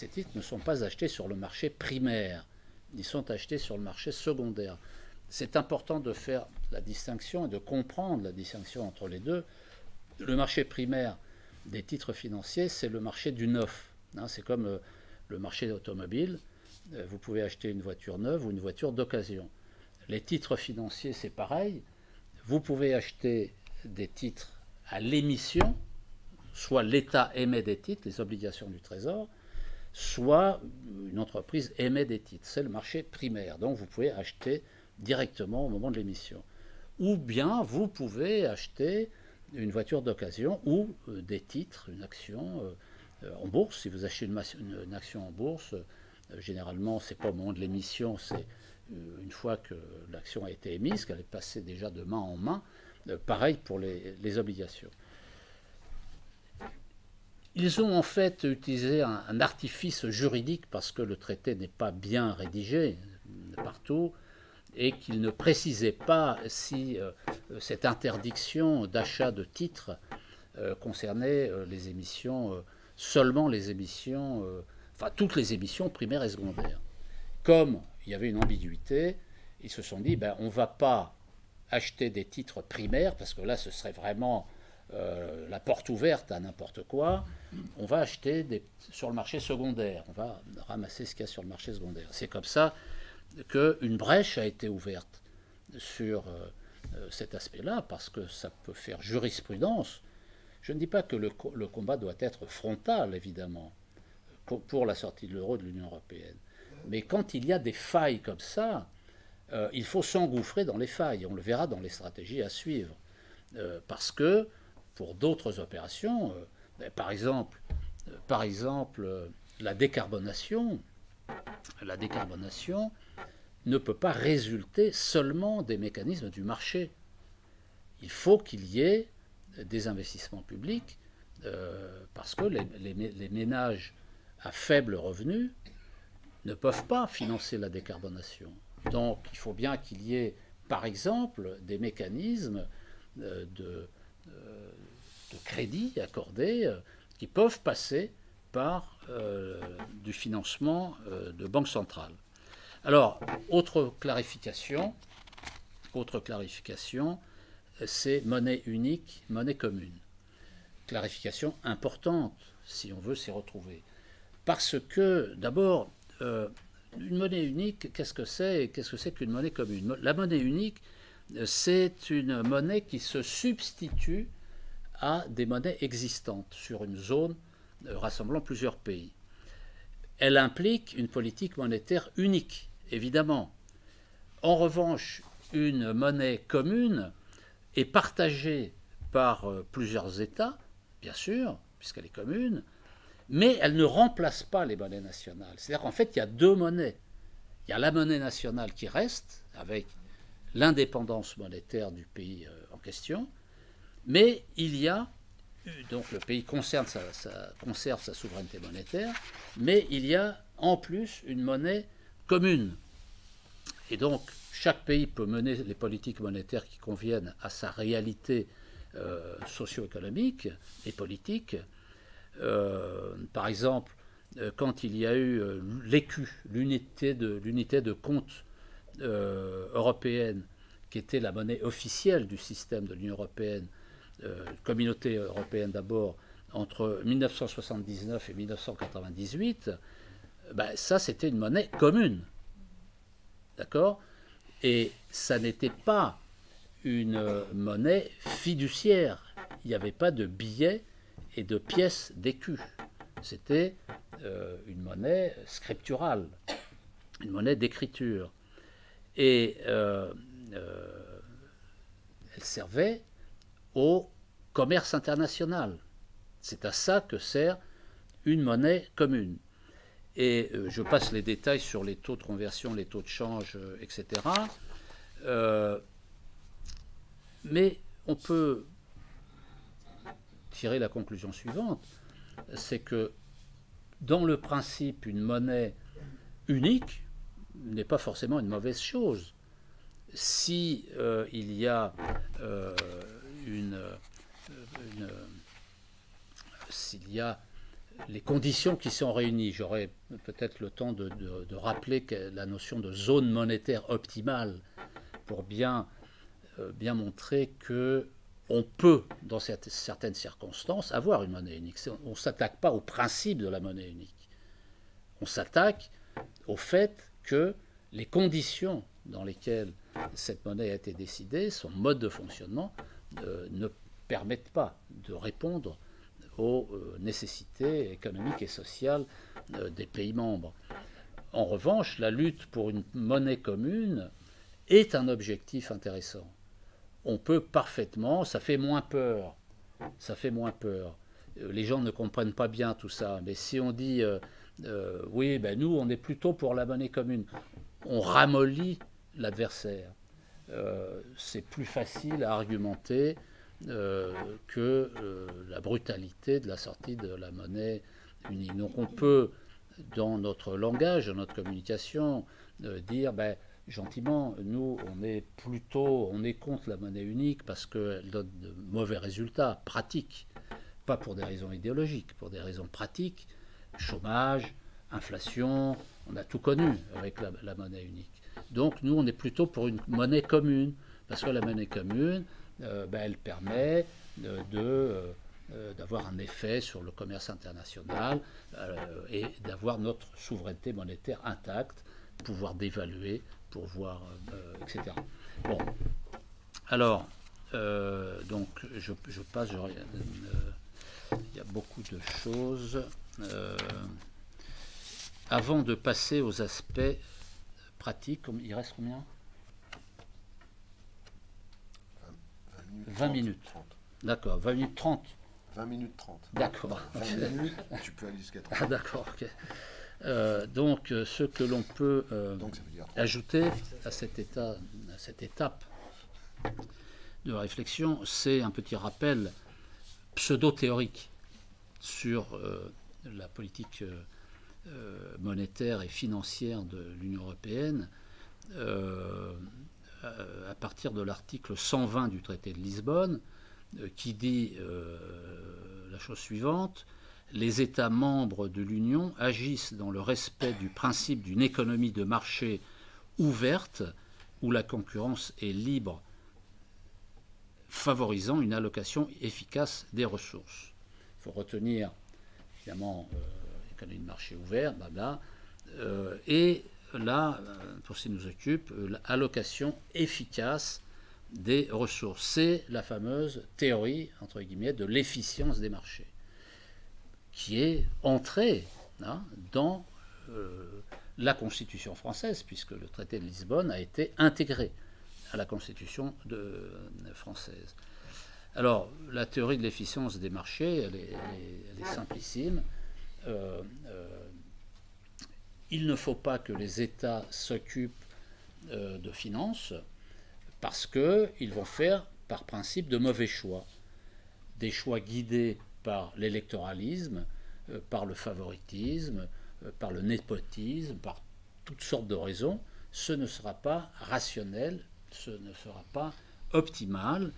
titres ne sont pas achetés sur le marché primaire, ils sont achetés sur le marché secondaire. C'est important de faire la distinction et de comprendre la distinction entre les deux. Le marché primaire des titres financiers, c'est le marché du neuf. C'est comme le marché automobile. Vous pouvez acheter une voiture neuve ou une voiture d'occasion. Les titres financiers, c'est pareil. Vous pouvez acheter des titres à l'émission, soit l'État émet des titres, les obligations du Trésor, soit une entreprise émet des titres. C'est le marché primaire. Donc vous pouvez acheter directement au moment de l'émission. Ou bien vous pouvez acheter une voiture d'occasion ou des titres, une action en bourse. Si vous achetez une action en bourse, généralement, ce n'est pas au moment de l'émission, c'est une fois que l'action a été émise, qu'elle est passée déjà de main en main. Pareil pour les obligations. Ils ont en fait utilisé un artifice juridique parce que le traité n'est pas bien rédigé partout et qu'il ne précisait pas si cette interdiction d'achat de titres concernait les émissions, seulement les émissions, toutes les émissions primaires et secondaires. Comme il y avait une ambiguïté, ils se sont dit, on ne va pas acheter des titres primaires, parce que là, ce serait vraiment la porte ouverte à n'importe quoi. On va acheter sur le marché secondaire. On va ramasser ce qu'il y a sur le marché secondaire. C'est comme ça qu'une brèche a été ouverte sur cet aspect-là, parce que ça peut faire jurisprudence. Je ne dis pas que le combat doit être frontal, évidemment, pour la sortie de l'euro de l'Union européenne. Mais quand il y a des failles comme ça, il faut s'engouffrer dans les failles. On le verra dans les stratégies à suivre. Parce que pour d'autres opérations, par exemple, la décarbonation ne peut pas résulter seulement des mécanismes du marché. Il faut qu'il y ait des investissements publics parce que les ménages à faible revenu ne peuvent pas financer la décarbonation. Donc il faut bien qu'il y ait, par exemple, des mécanismes de crédit accordés qui peuvent passer par du financement de banque centrale. Alors, autre clarification, c'est monnaie unique, monnaie commune. Clarification importante, si on veut s'y retrouver. Parce que, d'abord, une monnaie unique, qu'est-ce que c'est et qu'est-ce que c'est qu'une monnaie commune? La monnaie unique, c'est une monnaie qui se substitue à des monnaies existantes sur une zone rassemblant plusieurs pays. Elle implique une politique monétaire unique, évidemment. En revanche, une monnaie commune est partagée par plusieurs États, bien sûr, puisqu'elle est commune, mais elle ne remplace pas les monnaies nationales. C'est-à-dire qu'en fait, il y a deux monnaies. Il y a la monnaie nationale qui reste, avec l'indépendance monétaire du pays en question, mais il y a, donc le pays conserve sa souveraineté monétaire, mais il y a en plus une monnaie commune. Et donc, chaque pays peut mener les politiques monétaires qui conviennent à sa réalité socio-économique et politique. Par exemple, quand il y a eu l'ECU, l'unité de compte européenne, qui était la monnaie officielle du système de l'Union européenne, communauté européenne d'abord, entre 1979 et 1998, ça c'était une monnaie commune. D'accord? Et ça n'était pas une monnaie fiduciaire. Il n'y avait pas de billets et de pièces d'écus. C'était une monnaie scripturale, une monnaie d'écriture. Et elle servait au commerce international. C'est à ça que sert une monnaie commune. Et je passe les détails sur les taux de conversion, les taux de change, etc. Mais on peut tirer la conclusion suivante, c'est que dans le principe, une monnaie unique n'est pas forcément une mauvaise chose. Si il y a s'il y a les conditions qui sont réunies, j'aurai peut-être le temps de rappeler que la notion de zone monétaire optimale pour bien montrer que on peut, dans certaines circonstances, avoir une monnaie unique. On ne s'attaque pas au principe de la monnaie unique. On s'attaque au fait que les conditions dans lesquelles cette monnaie a été décidée, son mode de fonctionnement, ne permettent pas de répondre aux nécessités économiques et sociales des pays membres. En revanche, la lutte pour une monnaie commune est un objectif intéressant. On peut parfaitement, ça fait moins peur. Les gens ne comprennent pas bien tout ça, mais si on dit oui, nous on est plutôt pour la monnaie commune, on ramollit l'adversaire. C'est plus facile à argumenter que la brutalité de la sortie de la monnaie unique. Donc on peut, dans notre langage, dans notre communication, dire gentiment, nous on est contre la monnaie unique parce qu'elle donne de mauvais résultats pratiques, pas pour des raisons idéologiques, pour des raisons pratiques, chômage, inflation, on a tout connu avec la monnaie unique. Donc nous on est plutôt pour une monnaie commune, parce que la monnaie commune, elle permet d'avoir un effet sur le commerce international et d'avoir notre souveraineté monétaire intacte, pouvoir dévaluer, pouvoir, etc. Bon, alors, donc je passe, il y a beaucoup de choses. Avant de passer aux aspects pratiques, il reste combien ? 20 minutes. 30. D'accord, 20 minutes 30. 20 minutes 30. D'accord. 20 minutes, tu peux aller jusqu'à 30. Ah d'accord, ok. Donc ce que l'on peut ajouter à cette étape de réflexion, c'est un petit rappel pseudo-théorique sur la politique monétaire et financière de l'Union européenne à partir de l'article 120 du traité de Lisbonne, qui dit la chose suivante: les États membres de l'Union agissent dans le respect du principe d'une économie de marché ouverte où la concurrence est libre, favorisant une allocation efficace des ressources. Il faut retenir, évidemment, l'économie de marché ouvert, blabla, et là, pour ce qui nous occupe, l'allocation efficace des ressources. C'est la fameuse théorie, entre guillemets, de l'efficience des marchés, qui est entrée dans la Constitution française, puisque le traité de Lisbonne a été intégré à la Constitution française. Alors, la théorie de l'efficience des marchés, elle est simplissime. Il ne faut pas que les États s'occupent de finances parce qu'ils vont faire, par principe, de mauvais choix. Des choix guidés par l'électoralisme, par le favoritisme, par le népotisme, par toutes sortes de raisons. Ce ne sera pas rationnel, ce ne sera pas optimal.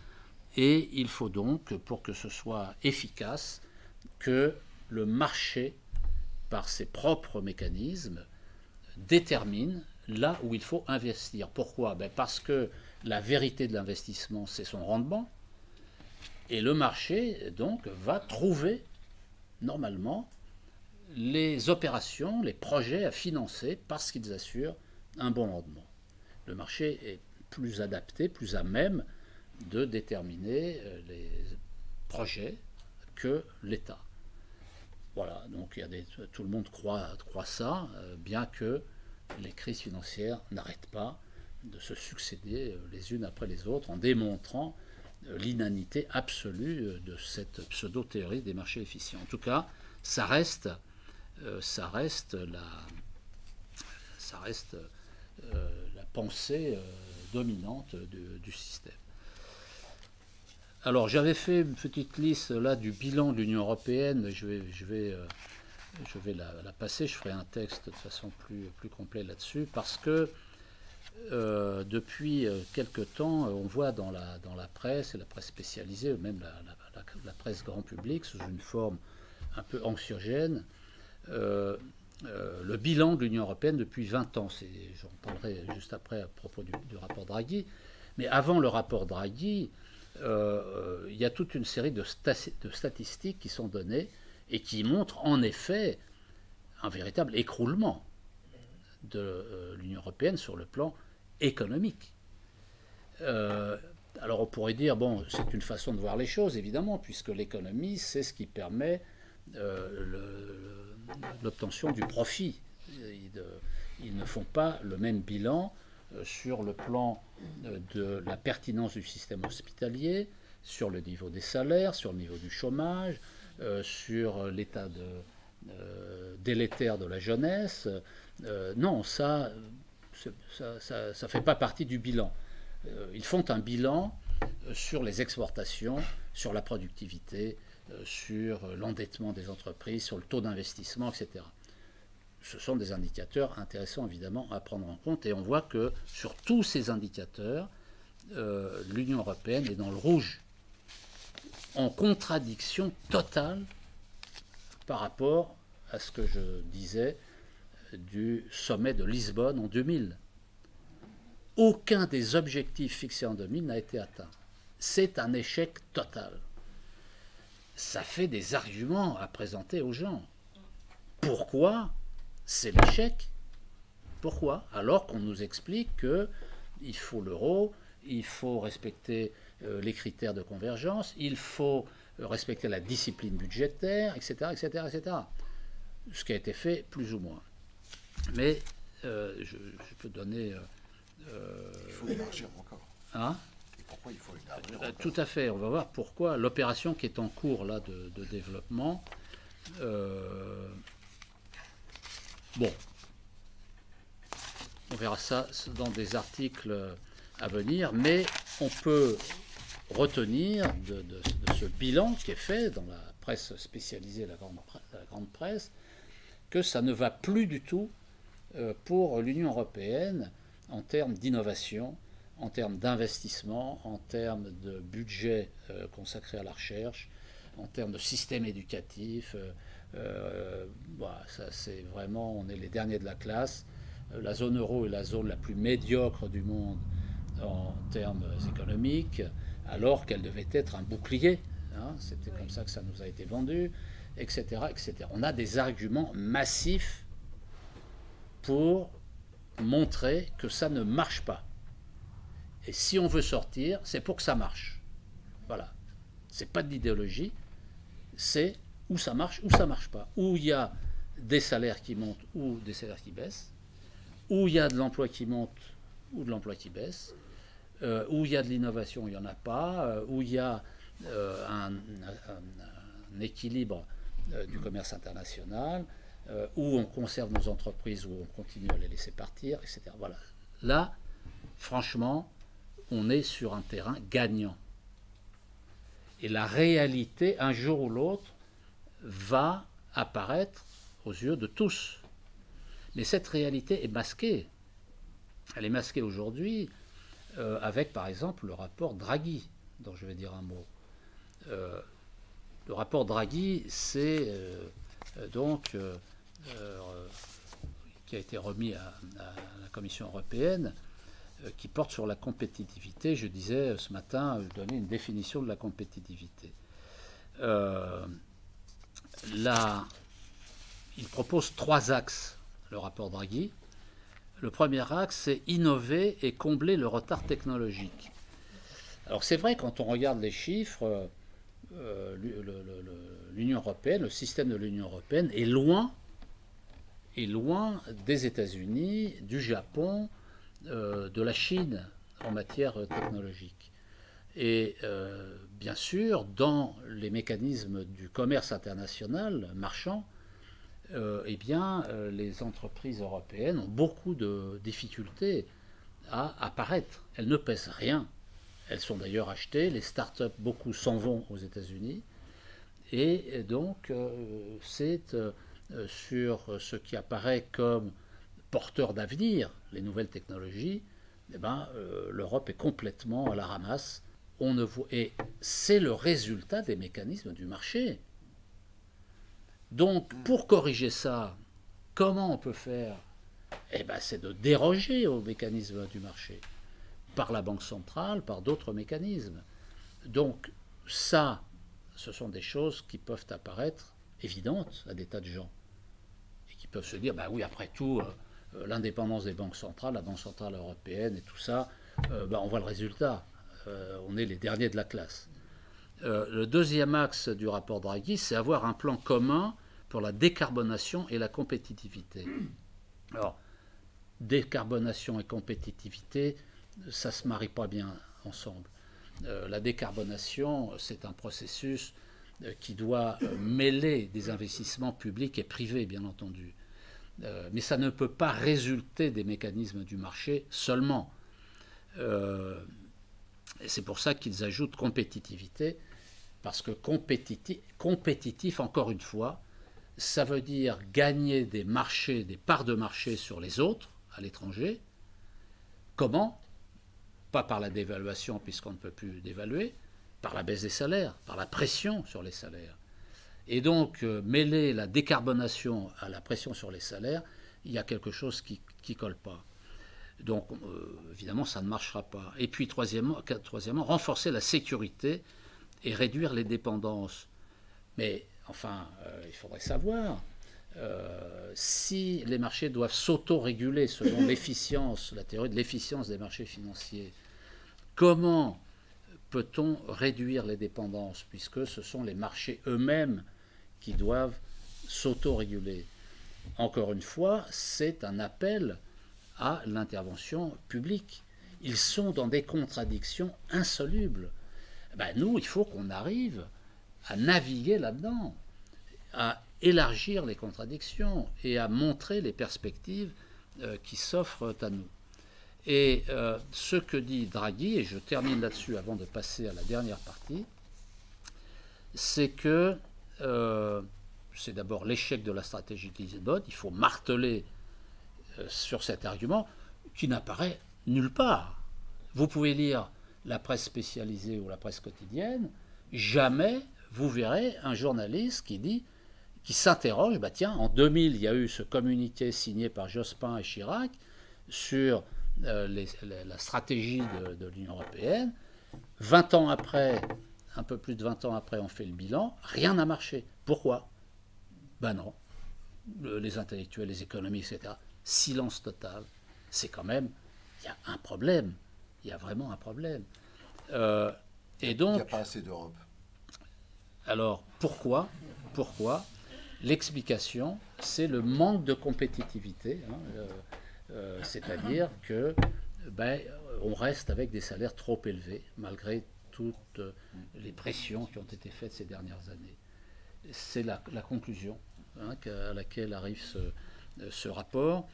Et il faut donc, pour que ce soit efficace, que le marché, par ses propres mécanismes, détermine là où il faut investir. Pourquoi ? Parce que la vérité de l'investissement, c'est son rendement. Et le marché, donc, va trouver, normalement, les opérations, les projets à financer parce qu'ils assurent un bon rendement. Le marché est plus adapté, plus à même de déterminer les projets que l'État. Voilà, donc tout le monde croit ça, bien que les crises financières n'arrêtent pas de se succéder les unes après les autres, en démontrant l'inanité absolue de cette pseudo-théorie des marchés efficients. En tout cas, ça reste la pensée dominante du système. Alors, j'avais fait une petite liste là du bilan de l'Union européenne. Je vais la passer. Je ferai un texte de façon plus complet là-dessus, parce que depuis quelque temps, on voit dans la presse, et la presse spécialisée, ou même la presse grand public, sous une forme un peu anxiogène, le bilan de l'Union européenne depuis 20 ans. J'en parlerai juste après à propos du rapport Draghi. Mais avant le rapport Draghi, il y a toute une série de statistiques qui sont données et qui montrent en effet un véritable écroulement de l'Union européenne sur le plan économique. Alors on pourrait dire, bon, c'est une façon de voir les choses, évidemment, puisque l'économie, c'est ce qui permet l'obtention du profit. Ils ne font pas le même bilan sur le plan de la pertinence du système hospitalier, sur le niveau des salaires, sur le niveau du chômage, sur l'état délétère de la jeunesse. Non, ça fait pas partie du bilan. Ils font un bilan sur les exportations, sur la productivité, sur l'endettement des entreprises, sur le taux d'investissement, etc. Ce sont des indicateurs intéressants, évidemment, à prendre en compte. Et on voit que sur tous ces indicateurs, l'Union européenne est dans le rouge, en contradiction totale par rapport à ce que je disais du sommet de Lisbonne en 2000. Aucun des objectifs fixés en 2000 n'a été atteint. C'est un échec total. Ça fait des arguments à présenter aux gens. Pourquoi c'est l'échec? Pourquoi? Alors qu'on nous explique qu'il faut l'euro, il faut respecter les critères de convergence, il faut respecter la discipline budgétaire, etc., etc., etc. Ce qui a été fait plus ou moins. Mais je peux donner... il faut élargir encore. Hein? Et pourquoi il faut élargir encore? Tout à fait. On va voir pourquoi l'opération qui est en cours là de développement... Bon, on verra ça dans des articles à venir, mais on peut retenir de ce bilan qui est fait dans la presse spécialisée, la grande presse, que ça ne va plus du tout pour l'Union européenne en termes d'innovation, en termes d'investissement, en termes de budget consacré à la recherche, en termes de système éducatif. Ça, c'est vraiment, on est les derniers de la classe. La zone euro est la zone la plus médiocre du monde en termes économiques, alors qu'elle devait être un bouclier. Hein, c'était comme ça que ça nous a été vendu, etc., etc. On a des arguments massifs pour montrer que ça ne marche pas. Et si on veut sortir, c'est pour que ça marche. Voilà. C'est pas de l'idéologie, c'est où ça marche pas. Où il y a des salaires qui montent ou des salaires qui baissent, où il y a de l'emploi qui monte ou de l'emploi qui baisse, où il y a de l'innovation, il n'y en a pas, où il y a un équilibre du commerce international, où on conserve nos entreprises, où on continue à les laisser partir, etc. Voilà. Là, franchement, on est sur un terrain gagnant. Et la réalité, un jour ou l'autre, va apparaître aux yeux de tous. Mais cette réalité est masquée. Elle est masquée aujourd'hui avec, par exemple, le rapport Draghi, dont je vais dire un mot. Le rapport Draghi, c'est qui a été remis à la Commission européenne, qui porte sur la compétitivité. Je disais ce matin, je donnais une définition de la compétitivité. Il propose 3 axes, le rapport Draghi. Le premier axe, c'est innover et combler le retard technologique. Alors c'est vrai, quand on regarde les chiffres, l'Union européenne, le système de l'Union européenne est loin des États-Unis, du Japon, de la Chine en matière technologique. Et bien sûr, dans les mécanismes du commerce international marchand, les entreprises européennes ont beaucoup de difficultés à apparaître. Elles ne pèsent rien. Elles sont d'ailleurs achetées. Les start-up, beaucoup s'en vont aux États-Unis. Et donc, c'est sur ce qui apparaît comme porteur d'avenir, les nouvelles technologies, l'Europe est complètement à la ramasse. Et c'est le résultat des mécanismes du marché. Donc, pour corriger ça, comment on peut faire? C'est de déroger aux mécanismes du marché, par la Banque centrale, par d'autres mécanismes. Donc, ça, ce sont des choses qui peuvent apparaître évidentes à des tas de gens. Et qui peuvent se dire, oui, après tout, l'indépendance des banques centrales, la Banque centrale européenne et tout ça, on voit le résultat. On est les derniers de la classe. Le deuxième axe du rapport Draghi, c'est avoir un plan commun pour la décarbonation et la compétitivité. Alors, décarbonation et compétitivité, ça ne se marie pas bien ensemble. La décarbonation, c'est un processus qui doit mêler des investissements publics et privés, bien entendu. Mais ça ne peut pas résulter des mécanismes du marché seulement. Et c'est pour ça qu'ils ajoutent compétitivité, parce que compétitif, encore une fois, ça veut dire gagner des marchés, des parts de marché sur les autres, à l'étranger. Comment? Pas par la dévaluation, puisqu'on ne peut plus dévaluer, par la baisse des salaires, par la pression sur les salaires. Et donc, mêler la décarbonation à la pression sur les salaires, il y a quelque chose qui ne colle pas. Donc, évidemment, ça ne marchera pas. Et puis, troisièmement, renforcer la sécurité et réduire les dépendances. Mais, enfin, il faudrait savoir, si les marchés doivent s'auto-réguler selon l'efficience, la théorie de l'efficience des marchés financiers, comment peut-on réduire les dépendances, puisque ce sont les marchés eux-mêmes qui doivent s'auto-réguler? Encore une fois, c'est un appel à l'intervention publique. Ils sont dans des contradictions insolubles. Nous, il faut qu'on arrive à naviguer là-dedans, à élargir les contradictions et à montrer les perspectives qui s'offrent à nous. Et ce que dit Draghi, et je termine là-dessus avant de passer à la dernière partie, c'est que c'est d'abord l'échec de la stratégie de Lisbonne. Il faut marteler sur cet argument qui n'apparaît nulle part. Vous pouvez lire la presse spécialisée ou la presse quotidienne, jamais vous verrez un journaliste qui s'interroge, bah tiens, en 2000, il y a eu ce communiqué signé par Jospin et Chirac sur la stratégie de l'Union européenne. 20 ans après, un peu plus de 20 ans après, on fait le bilan, rien n'a marché. Pourquoi? Ben non. Les intellectuels, les économistes, etc. Silence total. C'est quand même, il y a un problème. Il y a vraiment un problème. Et donc, il n'y a pas assez d'Europe. Alors, pourquoi L'explication, c'est le manque de compétitivité. C'est-à-dire que on reste avec des salaires trop élevés, malgré toutes les pressions qui ont été faites ces dernières années. C'est la conclusion à laquelle arrive ce rapport.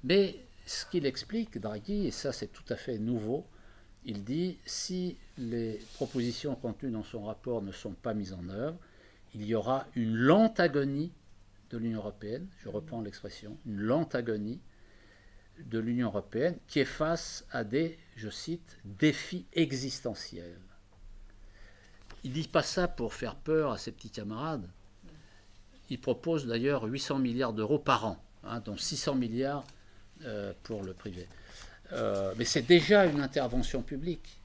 Mais ce qu'il explique, Draghi, et ça c'est tout à fait nouveau, il dit si les propositions contenues dans son rapport ne sont pas mises en œuvre, il y aura une lente agonie de l'Union européenne, je reprends l'expression, une lente agonie de l'Union européenne qui est face à des, je cite, défis existentiels. Il ne dit pas ça pour faire peur à ses petits camarades. Il propose d'ailleurs 800 milliards d'euros par an, dont 600 milliards pour le privé. Mais c'est déjà une intervention publique.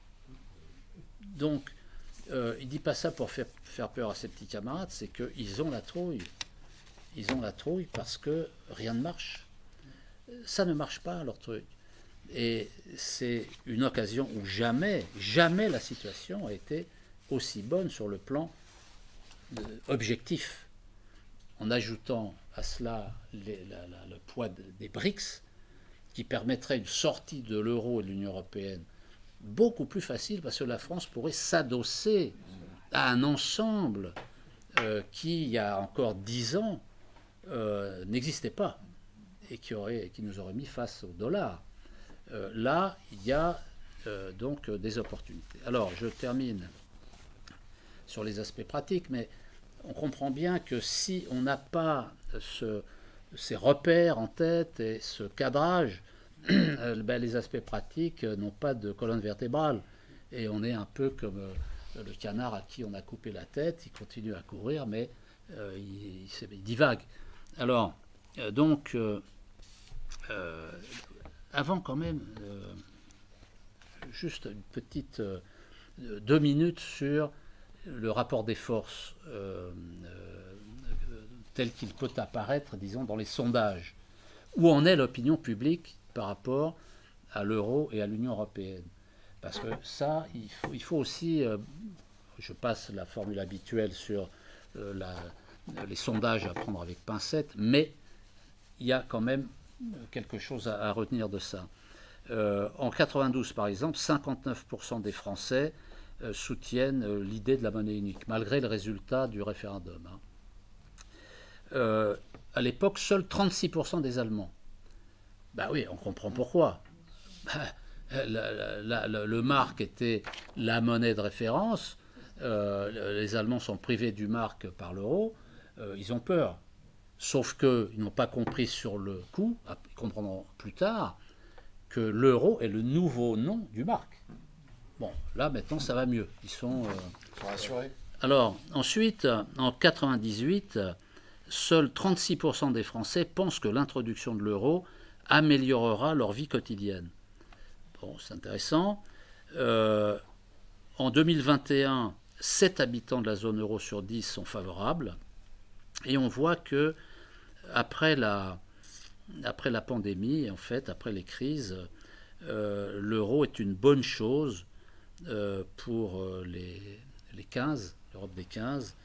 Donc, il ne dit pas ça pour faire peur à ses petits camarades, c'est qu'ils ont la trouille. Ils ont la trouille parce que rien ne marche. Ça ne marche pas, leur truc. Et c'est une occasion où jamais la situation a été aussi bonne sur le plan objectif. En ajoutant à cela le poids des BRICS, qui permettrait une sortie de l'euro et de l'Union européenne beaucoup plus facile, parce que la France pourrait s'adosser à un ensemble qui, il y a encore 10 ans, n'existait pas et qui nous aurait mis face au dollar. Là, il y a donc des opportunités. Alors, je termine sur les aspects pratiques, mais on comprend bien que si on n'a pas ces repères en tête et ce cadrage, les aspects pratiques n'ont pas de colonne vertébrale. Et on est un peu comme le canard à qui on a coupé la tête, il continue à courir, mais il divague. Alors, donc, avant quand même, juste une petite 2 minutes sur le rapport des forces tel qu'il peut apparaître, disons, dans les sondages. Où en est l'opinion publique par rapport à l'euro et à l'Union européenne? Parce que ça, il faut aussi, je passe la formule habituelle sur les sondages à prendre avec pincette, mais il y a quand même quelque chose à retenir de ça. En 92, par exemple, 59% des Français soutiennent l'idée de la monnaie unique, malgré le résultat du référendum. À l'époque, seuls 36% des Allemands. Ben oui, on comprend pourquoi. Le mark était la monnaie de référence. Les Allemands sont privés du mark par l'euro. Ils ont peur. Sauf qu'ils n'ont pas compris sur le coup, ils comprendront plus tard, que l'euro est le nouveau nom du mark. Bon, là maintenant ça va mieux. Ils sont rassurés. Alors, ensuite, en 98, seuls 36% des Français pensent que l'introduction de l'euro améliorera leur vie quotidienne. Bon, c'est intéressant. En 2021, 7 habitants de la zone euro sur 10 sont favorables. Et on voit que après la pandémie, en fait, après les crises, l'euro est une bonne chose pour les 15, l'Europe des 15.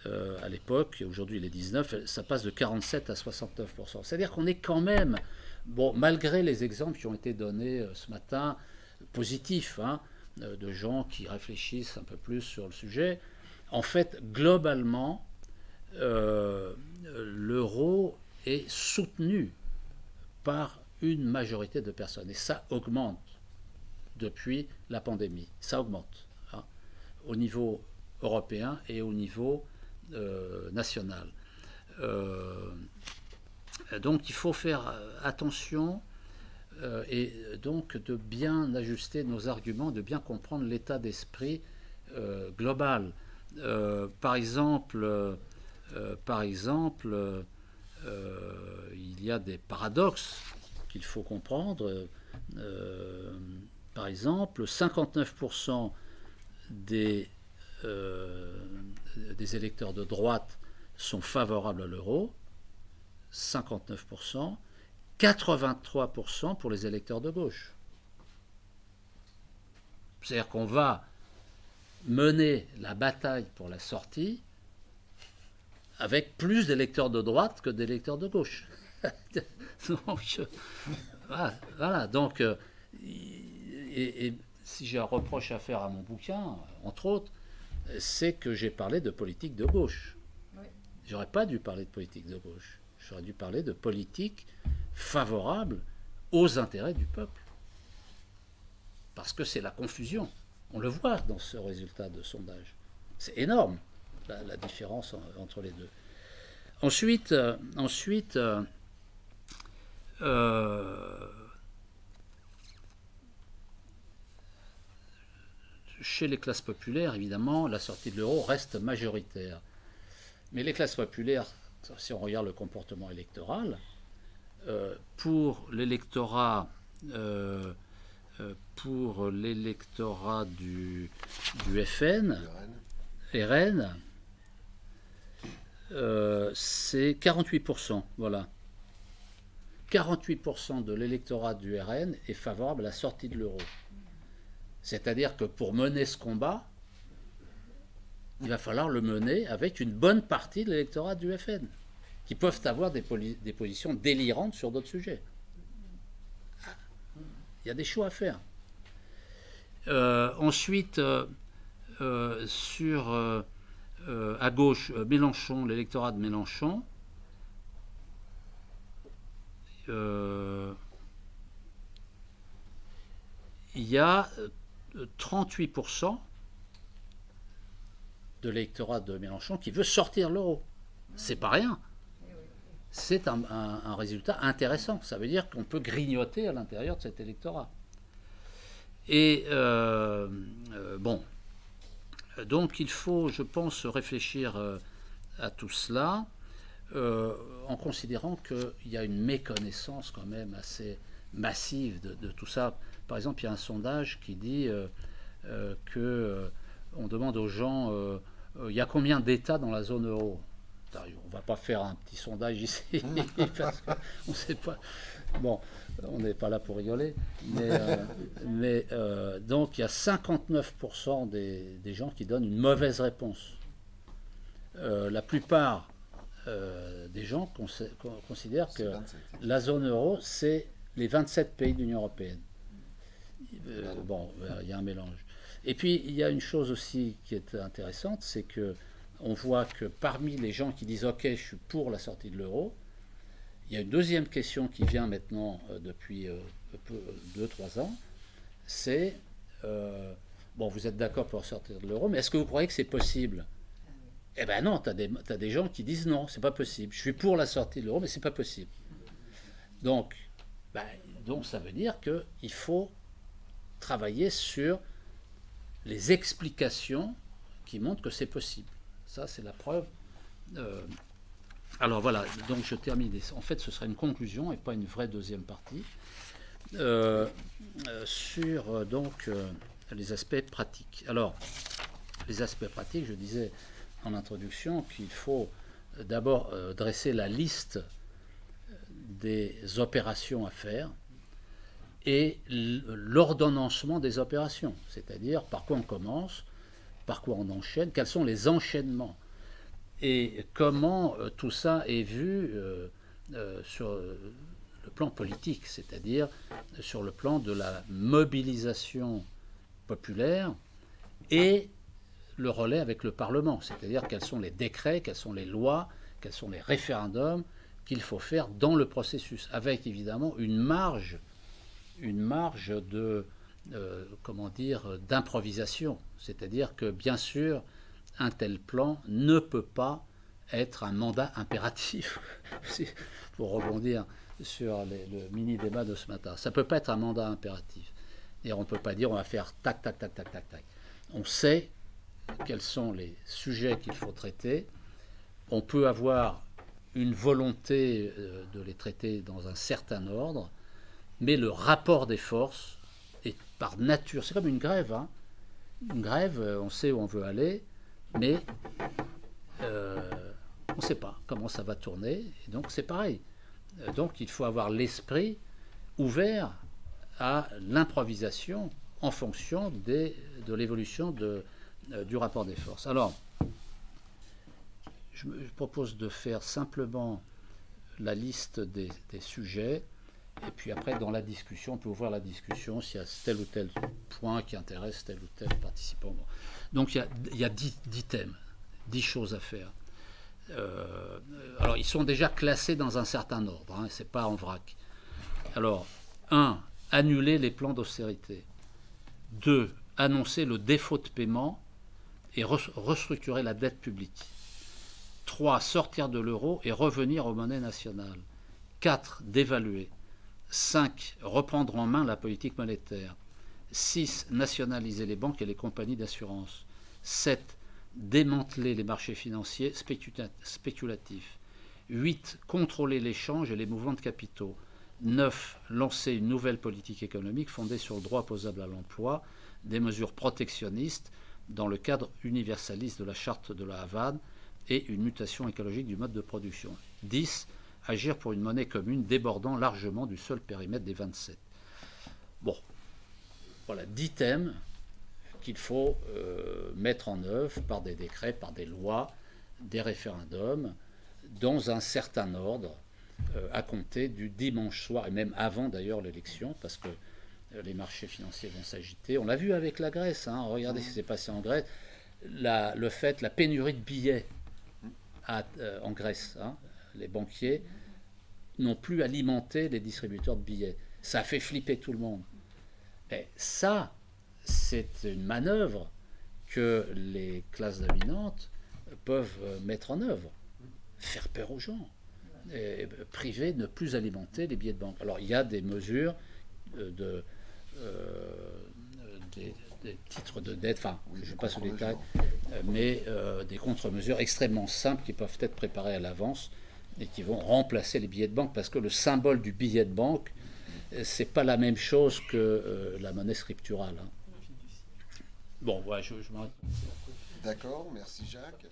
À l'époque, aujourd'hui il est 19, ça passe de 47 à 69%. C'est-à-dire qu'on est quand même, bon, malgré les exemples qui ont été donnés ce matin, positifs, de gens qui réfléchissent un peu plus sur le sujet, en fait, globalement, l'euro est soutenu par une majorité de personnes. Et ça augmente depuis la pandémie. Ça augmente au niveau européen et au niveau national. Donc il faut faire attention et donc de bien ajuster nos arguments, de bien comprendre l'état d'esprit global. Par exemple, il y a des paradoxes qu'il faut comprendre. Par exemple, 59% des électeurs de droite sont favorables à l'euro, 59%, 83% pour les électeurs de gauche. C'est-à-dire qu'on va mener la bataille pour la sortie avec plus d'électeurs de droite que d'électeurs de gauche. Donc, voilà. Donc, et si j'ai un reproche à faire à mon bouquin, entre autres, c'est que j'ai parlé de politique de gauche. Oui. J'aurais pas dû parler de politique de gauche. J'aurais dû parler de politique favorable aux intérêts du peuple. Parce que c'est la confusion. On le voit dans ce résultat de sondage. C'est énorme, la différence entre les deux. Ensuite, chez les classes populaires, évidemment, la sortie de l'euro reste majoritaire. Mais les classes populaires, si on regarde le comportement électoral, pour l'électorat du FN, RN, c'est 48%. Voilà. 48% de l'électorat du RN est favorable à la sortie de l'euro. C'est-à-dire que pour mener ce combat, il va falloir le mener avec une bonne partie de l'électorat du FN, qui peuvent avoir des positions délirantes sur d'autres sujets. Il y a des choix à faire. Ensuite, à gauche, Mélenchon, l'électorat de Mélenchon, il y a 38% de l'électorat de Mélenchon qui veut sortir l'euro. C'est pas rien. C'est un résultat intéressant. Ça veut dire qu'on peut grignoter à l'intérieur de cet électorat. Et bon, donc il faut, je pense, réfléchir à tout cela en considérant qu'il y a une méconnaissance quand même assez massive de tout ça. Par exemple, il y a un sondage qui dit qu'on demande aux gens il y a combien d'États dans la zone euro. On ne va pas faire un petit sondage ici parce qu'on ne sait pas. Bon, on n'est pas là pour rigoler. Mais donc il y a 59% des gens qui donnent une mauvaise réponse. La plupart des gens considèrent que la zone euro, c'est les 27 pays de l'Union européenne. Bon, il y a un mélange. Et puis, il y a une chose aussi qui est intéressante, c'est que on voit que parmi les gens qui disent « Ok, je suis pour la sortie de l'euro », il y a une deuxième question qui vient maintenant depuis 2-3 ans, c'est bon, vous êtes d'accord pour sortir de l'euro, mais est-ce que vous croyez que c'est possible ? Eh bien non, tu as des gens qui disent « Non, c'est pas possible. Je suis pour la sortie de l'euro, mais c'est pas possible. » Donc ça veut dire qu'il faut travailler sur les explications qui montrent que c'est possible. Ça, c'est la preuve. Alors voilà, donc je termine. En fait, ce sera une conclusion et pas une vraie deuxième partie sur donc les aspects pratiques. Alors, les aspects pratiques, je disais en introduction qu'il faut d'abord dresser la liste des opérations à faire et l'ordonnancement des opérations, c'est-à-dire par quoi on commence, par quoi on enchaîne, quels sont les enchaînements et comment tout ça est vu sur le plan politique, c'est-à-dire sur le plan de la mobilisation populaire et le relais avec le Parlement, c'est-à-dire quels sont les décrets, quelles sont les lois, quels sont les référendums qu'il faut faire dans le processus, avec évidemment une marge de d'improvisation, c'est-à-dire que bien sûr un tel plan ne peut pas être un mandat impératif, pour rebondir sur le mini-débat de ce matin. Ça ne peut pas être un mandat impératif. Et on ne peut pas dire on va faire tac, tac, tac, tac, tac, tac. On sait quels sont les sujets qu'il faut traiter. On peut avoir une volonté de les traiter dans un certain ordre, mais le rapport des forces est par nature, c'est comme une grève. Hein. Une grève, on sait où on veut aller, mais on ne sait pas comment ça va tourner. Et donc c'est pareil. Donc il faut avoir l'esprit ouvert à l'improvisation en fonction de l'évolution du rapport des forces. Alors, je propose de faire simplement la liste des sujets, et puis après, dans la discussion, on peut ouvrir la discussion s'il y a tel ou tel point qui intéresse tel ou tel participant. Donc il y a 10 thèmes, 10 choses à faire. Alors, ils sont déjà classés dans un certain ordre, hein, c'est pas en vrac. Alors, 1. Annuler les plans d'austérité. 2. Annoncer le défaut de paiement et restructurer la dette publique. 3. Sortir de l'euro et revenir aux monnaies nationales. 4. Dévaluer. 5. Reprendre en main la politique monétaire. 6. Nationaliser les banques et les compagnies d'assurance. 7. Démanteler les marchés financiers spéculatifs. 8. Contrôler l'échange et les mouvements de capitaux. 9. Lancer une nouvelle politique économique fondée sur le droit opposable à l'emploi, des mesures protectionnistes dans le cadre universaliste de la charte de la Havane et une mutation écologique du mode de production. 10. Agir pour une monnaie commune débordant largement du seul périmètre des 27. Bon, voilà 10 thèmes qu'il faut mettre en œuvre par des décrets, par des lois, des référendums, dans un certain ordre, à compter du dimanche soir, et même avant d'ailleurs l'élection, parce que les marchés financiers vont s'agiter. On l'a vu avec la Grèce, hein, regardez ce qui s'est passé en Grèce, la pénurie de billets en Grèce. Hein, les banquiers n'ont plus alimenté les distributeurs de billets. Ça a fait flipper tout le monde. Et ça, c'est une manœuvre que les classes dominantes peuvent mettre en œuvre. Faire peur aux gens. Et priver, ne plus alimenter les billets de banque. Alors, il y a des mesures des titres de dette, enfin, je passe au détail, mais des contre-mesures extrêmement simples qui peuvent être préparées à l'avance et qui vont remplacer les billets de banque, parce que le symbole du billet de banque, c'est pas la même chose que la monnaie scripturale. Hein. Bon, ouais, je m'arrête. D'accord, merci Jacques.